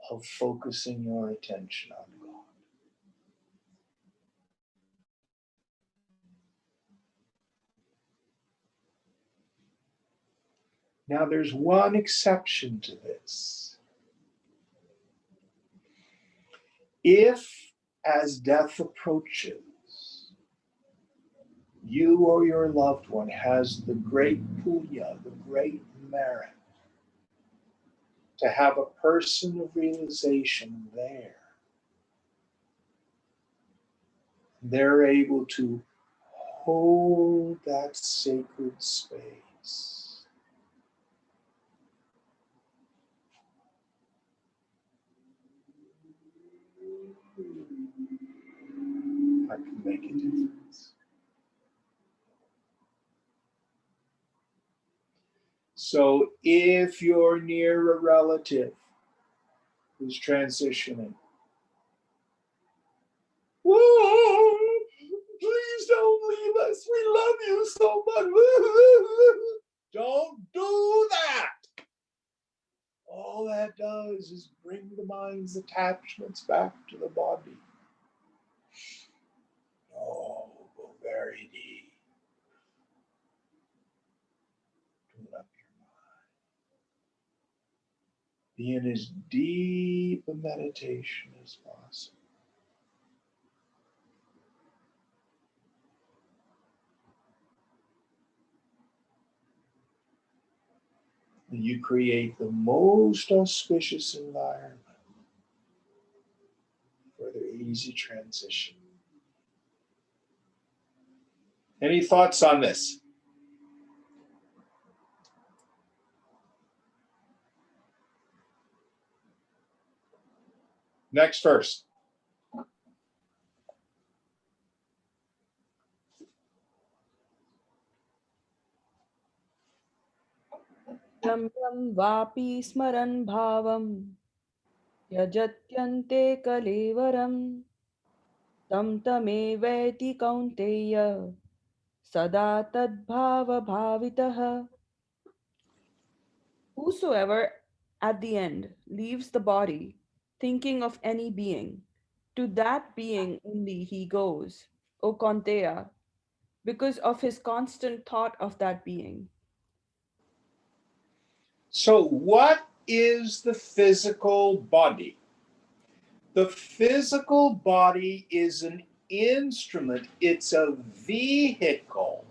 of focusing your attention on God. Now, there's one exception to this. If, as death approaches, you or your loved one has the great punya, the great merit, to have a person of realization there, they're able to hold that sacred space. I can make a difference. So if you're near a relative who's transitioning, whoa, please don't leave us. We love you so much. Don't do that. All that does is bring the mind's attachments back to the body. Oh, go very deep. Tune up your mind. Be in as deep a meditation as possible. And you create the most auspicious environment for their easy transition. Any thoughts on this? Next verse.
यं यं वापि स्मरन् भावं यजत्यन्ते कलेवरं तं तमेवैति कौन्तेय सदा तद्भावभावितः. Whosoever at the end, leaves the body, thinking of any being. To that being only he goes, O Konteya, because of his constant thought of that being.
So, what is the physical body? The physical body is an instrument, it's a vehicle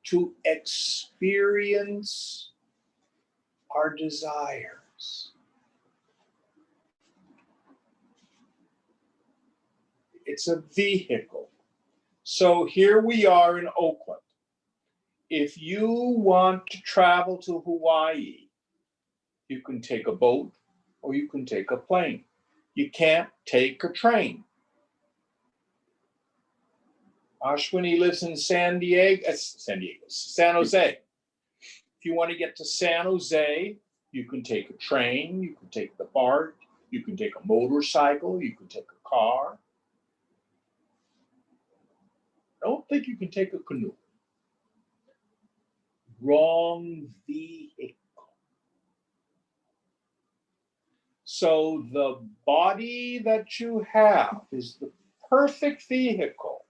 to experience our desires. It's a vehicle. So here we are in Oakland. If you want to travel to Hawaii, you can take a boat or you can take a plane. You can't take a train. Ashwini lives in San Jose. If you want to get to San Jose, you can take a train, you can take the BART, you can take a motorcycle, you can take a car. I don't think you can take a canoe. Wrong vehicle. So the body that you have is the perfect vehicle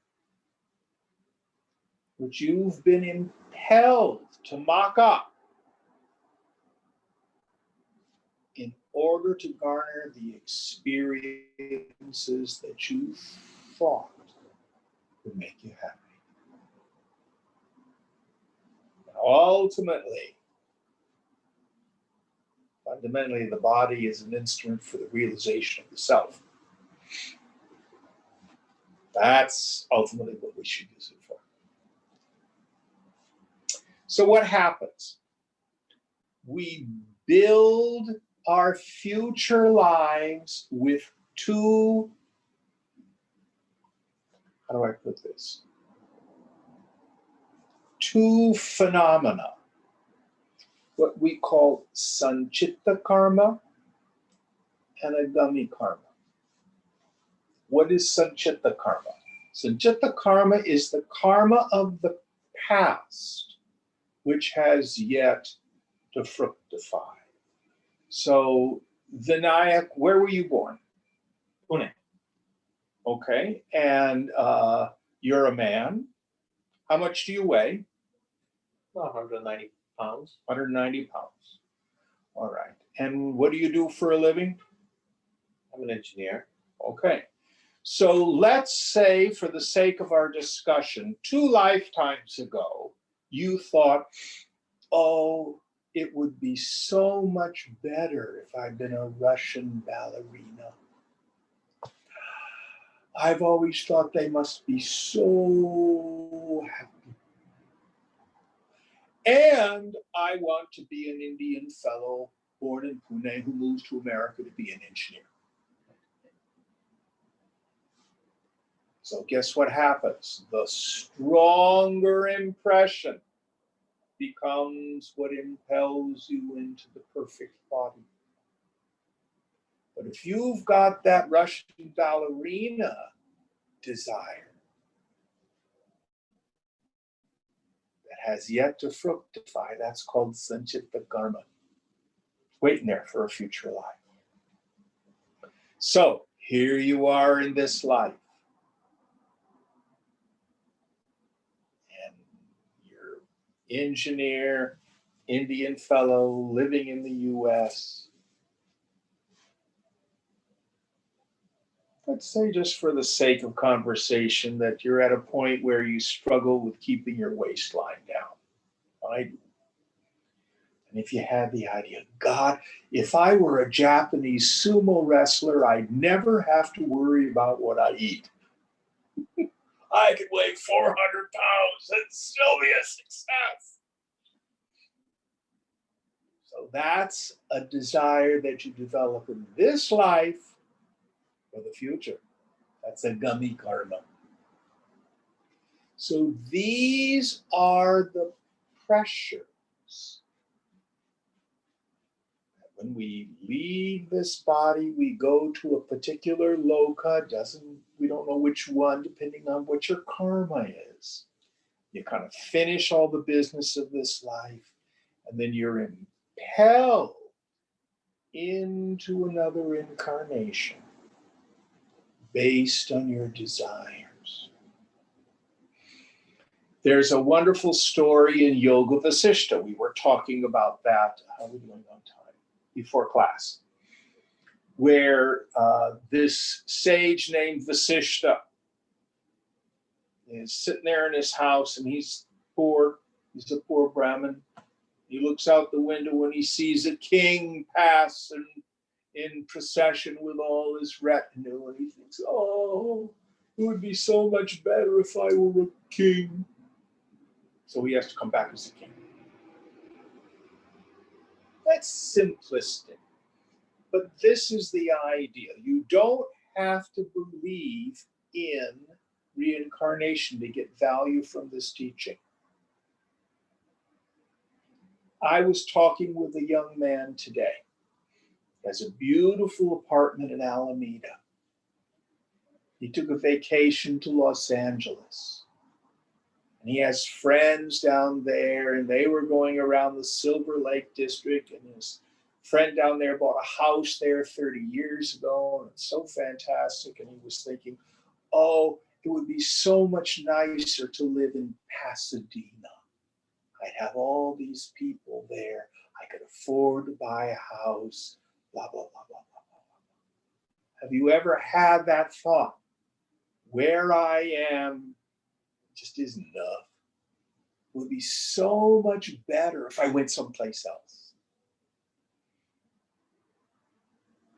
which you've been impelled to mock up in order to garner the experiences that you thought would make you happy. And ultimately, fundamentally, the body is an instrument for the realization of the self. That's ultimately what we should use it for. So what happens? We build our future lives with two, how do I put this? Two phenomena. What we call sanchitta karma and agami karma. What is sanchitta karma? Sanchitta karma is the karma of the past, which has yet to fructify. So, Vinayak, where were you born?
Pune.
Okay, and you're a man. How much do you weigh?
About 190 pounds.
190 pounds. All right. And what do you do for a living?
I'm an engineer.
Okay. So let's say, for the sake of our discussion, 2 lifetimes ago, you thought, oh, it would be so much better if I'd been a Russian ballerina. I've always thought they must be so happy. And I want to be an Indian fellow born in Pune who moves to America to be an engineer. So guess what happens? The stronger impression becomes what impels you into the perfect body. But if you've got that Russian ballerina desire that has yet to fructify, that's called sanchitta karma. Waiting there for a future life. So here you are in this life. And you're engineer, Indian fellow, living in the US. Let's say, just for the sake of conversation, that you're at a point where you struggle with keeping your waistline down. I do. And if you had the idea, God, if I were a Japanese sumo wrestler, I'd never have to worry about what I eat. I could weigh 400 pounds and still be a success. So that's a desire that you develop in this life for the future. That's a agami karma. So these are the pressures. When we leave this body, we go to a particular loka. We don't know which one, depending on what your karma is. You kind of finish all the business of this life, and then you're compelled into another incarnation based on your desires. There's a wonderful story in Yoga Vasishta. We were talking about that, how are we doing on time? Before class, where this sage named Vasishta is sitting there in his house, and he's poor. He's a poor Brahmin. He looks out the window and he sees a king pass and in procession with all his retinue, and he thinks, oh, it would be so much better if I were a king. So he has to come back as a king. That's simplistic, but this is the idea. You don't have to believe in reincarnation to get value from this teaching. I was talking with a young man today. He has a beautiful apartment in Alameda. He took a vacation to Los Angeles. And he has friends down there, and they were going around the Silver Lake district, and his friend down there bought a house there 30 years ago, and it's so fantastic. And he was thinking, oh, it would be so much nicer to live in Pasadena. I'd have all these people there. I could afford to buy a house, blah, blah, blah, blah, blah, blah. Have you ever had that thought? Where I am just isn't enough. It would be so much better if I went someplace else.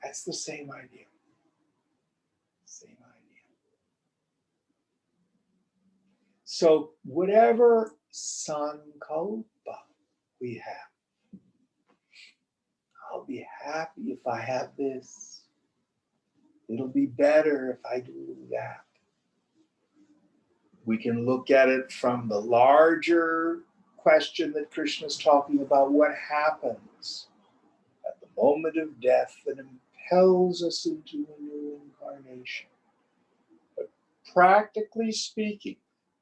That's the same idea. Same idea. So whatever sankalpa we have, I'll be happy if I have this. It'll be better if I do that. We can look at it from the larger question that Krishna is talking about. What happens at the moment of death that impels us into a new incarnation? But practically speaking,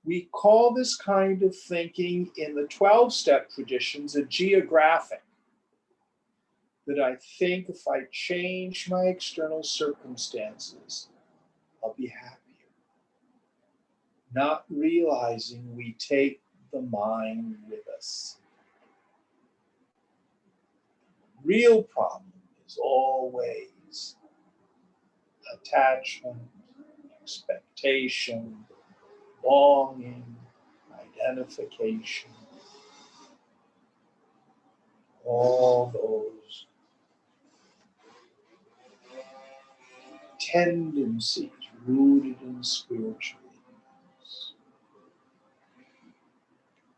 we call this kind of thinking in the 12-step traditions a geographic. That I think if I change my external circumstances, I'll be happier. Not realizing we take the mind with us. Real problem is always attachment, expectation, longing, identification, all those tendencies rooted in spiritual.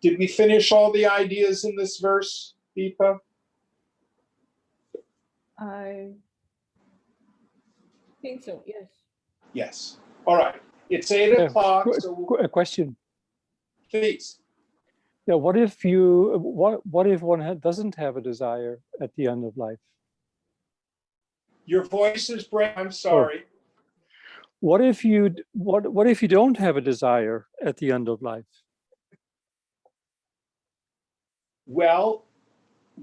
Did we finish all the ideas in this verse, Deepa?
I think so, yes.
Yes. All right. It's 8 o'clock, so
A question.
please.
Yeah, what if one doesn't have a desire at the end of life?
Your voice is breaking. I'm sorry.
What if you don't have a desire at the end of life?
Well,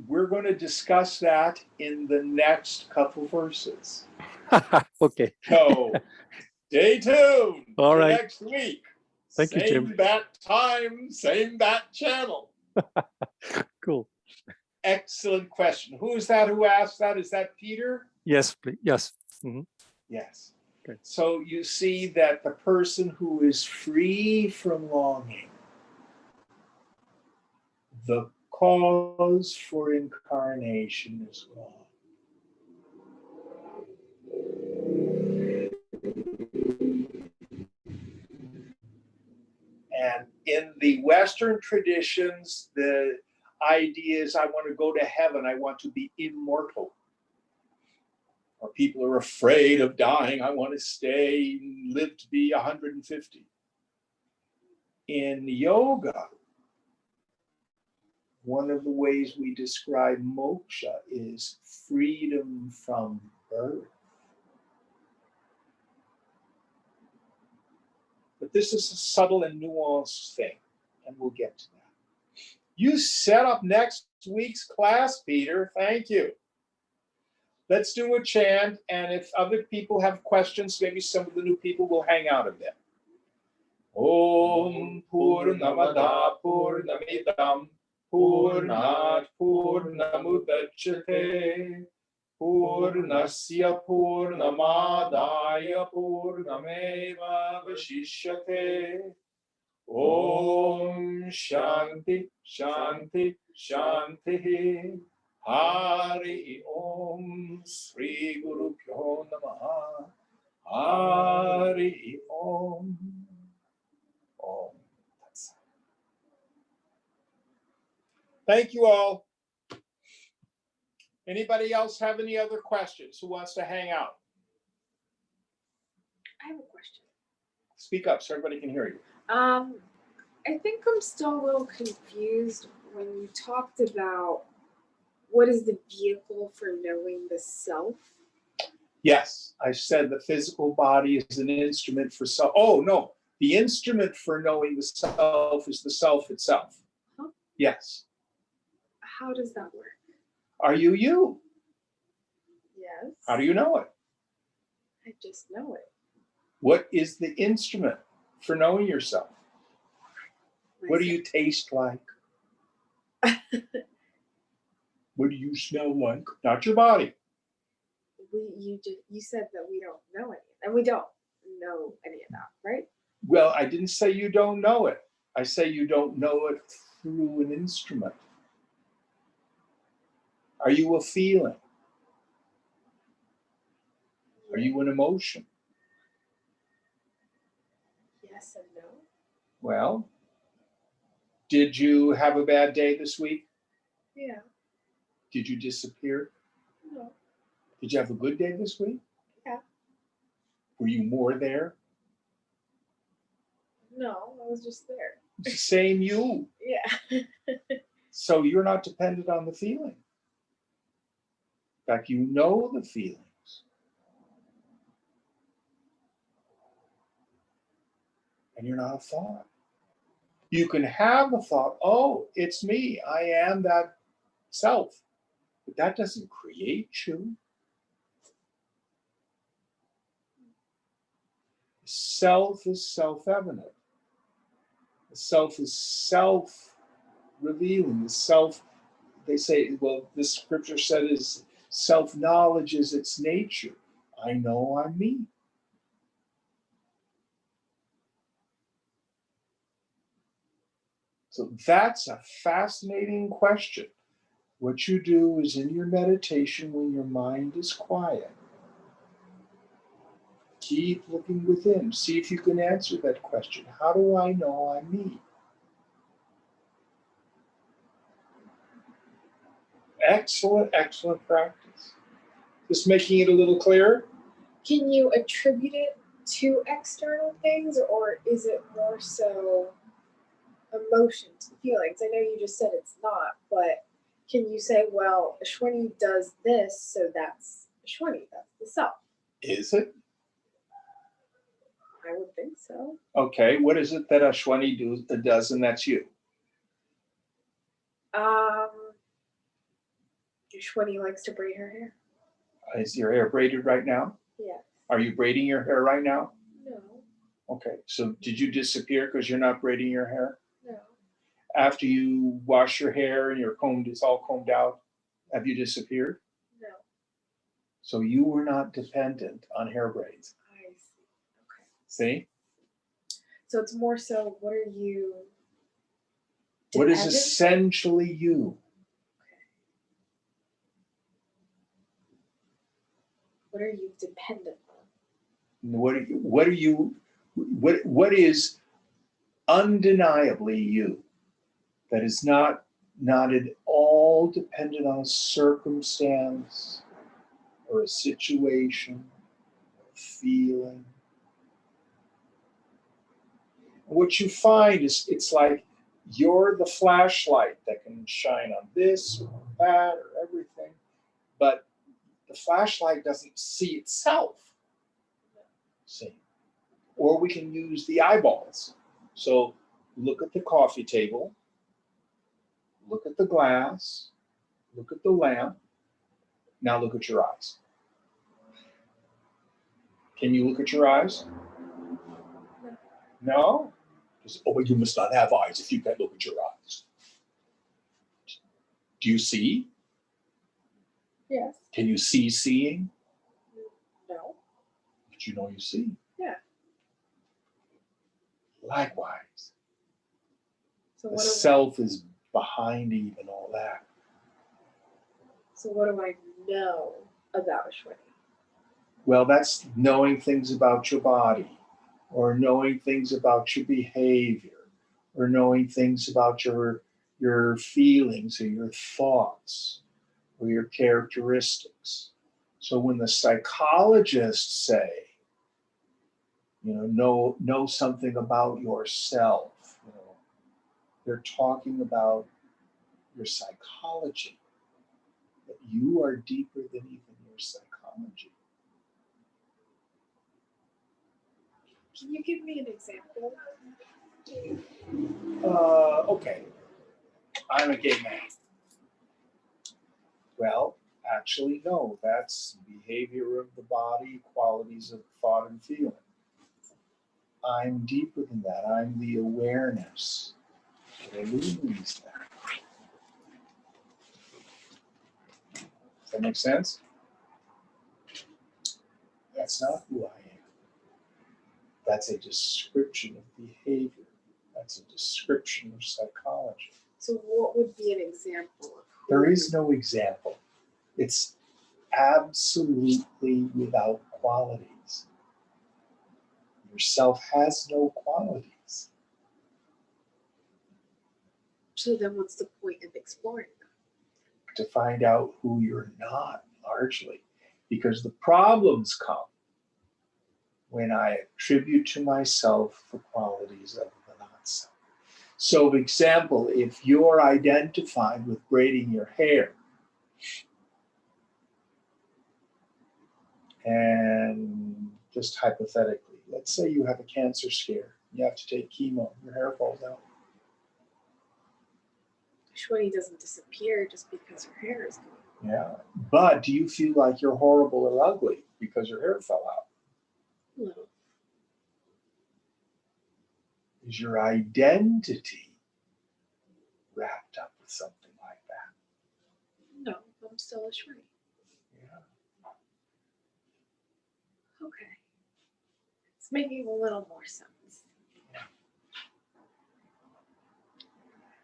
we're going to discuss that in the next couple verses.
Okay.
So stay tuned
All right.
next week.
Thank you, Jim.
Same bat time, same bat channel.
Cool.
Excellent question. Who is that who asked that? Is that Peter?
Yes, please. Yes. Mm-hmm.
Yes.
Okay.
So you see that the person who is free from longing, the cause for incarnation is gone. And in the Western traditions, the idea is I want to go to heaven, I want to be immortal. Or people are afraid of dying, I want to stay and live to be 150. In yoga, one of the ways we describe moksha is freedom from birth. But this is a subtle and nuanced thing, and we'll get to that. You set up next week's class, Peter. Thank you. Let's do a chant, and if other people have questions, maybe some of the new people will hang out a bit. Om Purnamada Purnamidam Purnat Purnamudachyate Purnasya Purnamadaya Purnameva Vashishyate. Om Shanti Shanti Shanti. Hari Om Sri Guru Pyo Namaha. Hari Om. Om. Thank you all. Anybody else have any other questions? Who wants to hang out?
I have a question.
Speak up so everybody can hear you.
I think I'm still a little confused when you talked about what is the vehicle for knowing the self.
Yes, I said the physical body is an instrument for self. Oh, no. The instrument for knowing the self is the self itself.
Huh?
Yes.
How does that work?
Are you you?
Yes.
How do you know it?
I just know it.
What is the instrument for knowing yourself? What do you taste like? What do you smell like? Not your body.
You said that we don't know any, and we don't know any of that, right?
Well, I didn't say you don't know it. I say you don't know it through an instrument. Are you a feeling? Are you an emotion?
Yes and no.
Well, did you have a bad day this week?
Yeah.
Did you disappear?
No.
Did you have a good day this week?
Yeah.
Were you more there?
No, I was just there.
It's the same you.
Yeah.
So you're not dependent on the feeling. In fact, you know the feelings. And you're not a thought. You can have a thought, oh, it's me. I am that self. But that doesn't create you. Self is self-evident. The self is self-revealing. The self, they say, well, this scripture said is self-knowledge is its nature. I know I'm me. So that's a fascinating question. What you do is in your meditation when your mind is quiet, keep looking within. See if you can answer that question. How do I know I'm me? Excellent, excellent practice. Just making it a little clearer?
Can you attribute it to external things, or is it more so emotions, feelings? I know you just said it's not, but can you say, well, Ashwini does this, so that's Ashwini, that's the self?
Is it?
I would think so.
Okay, what is it that Ashwini does and that's you?
Ashwini likes to braid her hair.
Is your hair braided right now?
Yes.
Are you braiding your hair right now?
No.
Okay, so did you disappear because you're not braiding your hair?
No.
After you wash your hair and it's all combed out, have you disappeared?
No.
So you were not dependent on hair braids.
I see. Okay.
See?
So it's more so, what are you
What is
dependent?
essentially you?
What are you dependent on?
What is undeniably you that is not at all dependent on a circumstance or a situation, or a feeling? What you find is it's like you're the flashlight that can shine on this or that or everything, but the flashlight doesn't see itself. See? Or we can use the eyeballs. So look at the coffee table. Look at the glass. Look at the lamp. Now look at your eyes. Can you look at your eyes? No? Oh, but you must not have eyes if you can't look at your eyes. Do you see?
Yes.
Can you see seeing?
No.
But you know you see.
Yeah.
Likewise,
So
the
what
self is behind even all that.
So what do I know about Ashwini?
Well, that's knowing things about your body, or knowing things about your behavior, or knowing things about your feelings or your thoughts or your characteristics. So when the psychologists say, know something about yourself, they're talking about your psychology, that you are deeper than even your psychology.
Can you give me an example?
Okay, I'm a gay man. Well, actually, no, that's behavior of the body, qualities of thought and feeling. I'm deeper than that. I'm the awareness that illuminates that. Does that make sense? That's not who I am. That's a description of behavior. That's a description of psychology.
So what would be an example of who
There is no example. It's absolutely without qualities. Yourself has no qualities.
So then what's the point of exploring them?
To find out who you're not, largely. Because the problems come when I attribute to myself the qualities of the not-self. So, for example, if you're identified with braiding your hair, and just hypothetically, let's say you have a cancer scare, you have to take chemo, your hair falls out.
Ashwini doesn't disappear just because her hair is gone.
Yeah, but do you feel like you're horrible or ugly because your hair fell out?
No.
Is your identity wrapped up with something like that?
No, I'm still Ashwini.
Yeah.
Okay. It's making a little more sense.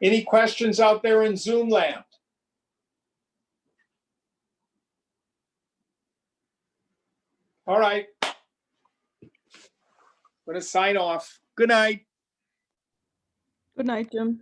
Any questions out there in Zoom land? All right. I'm going to sign off. Good night.
Good night, Jim.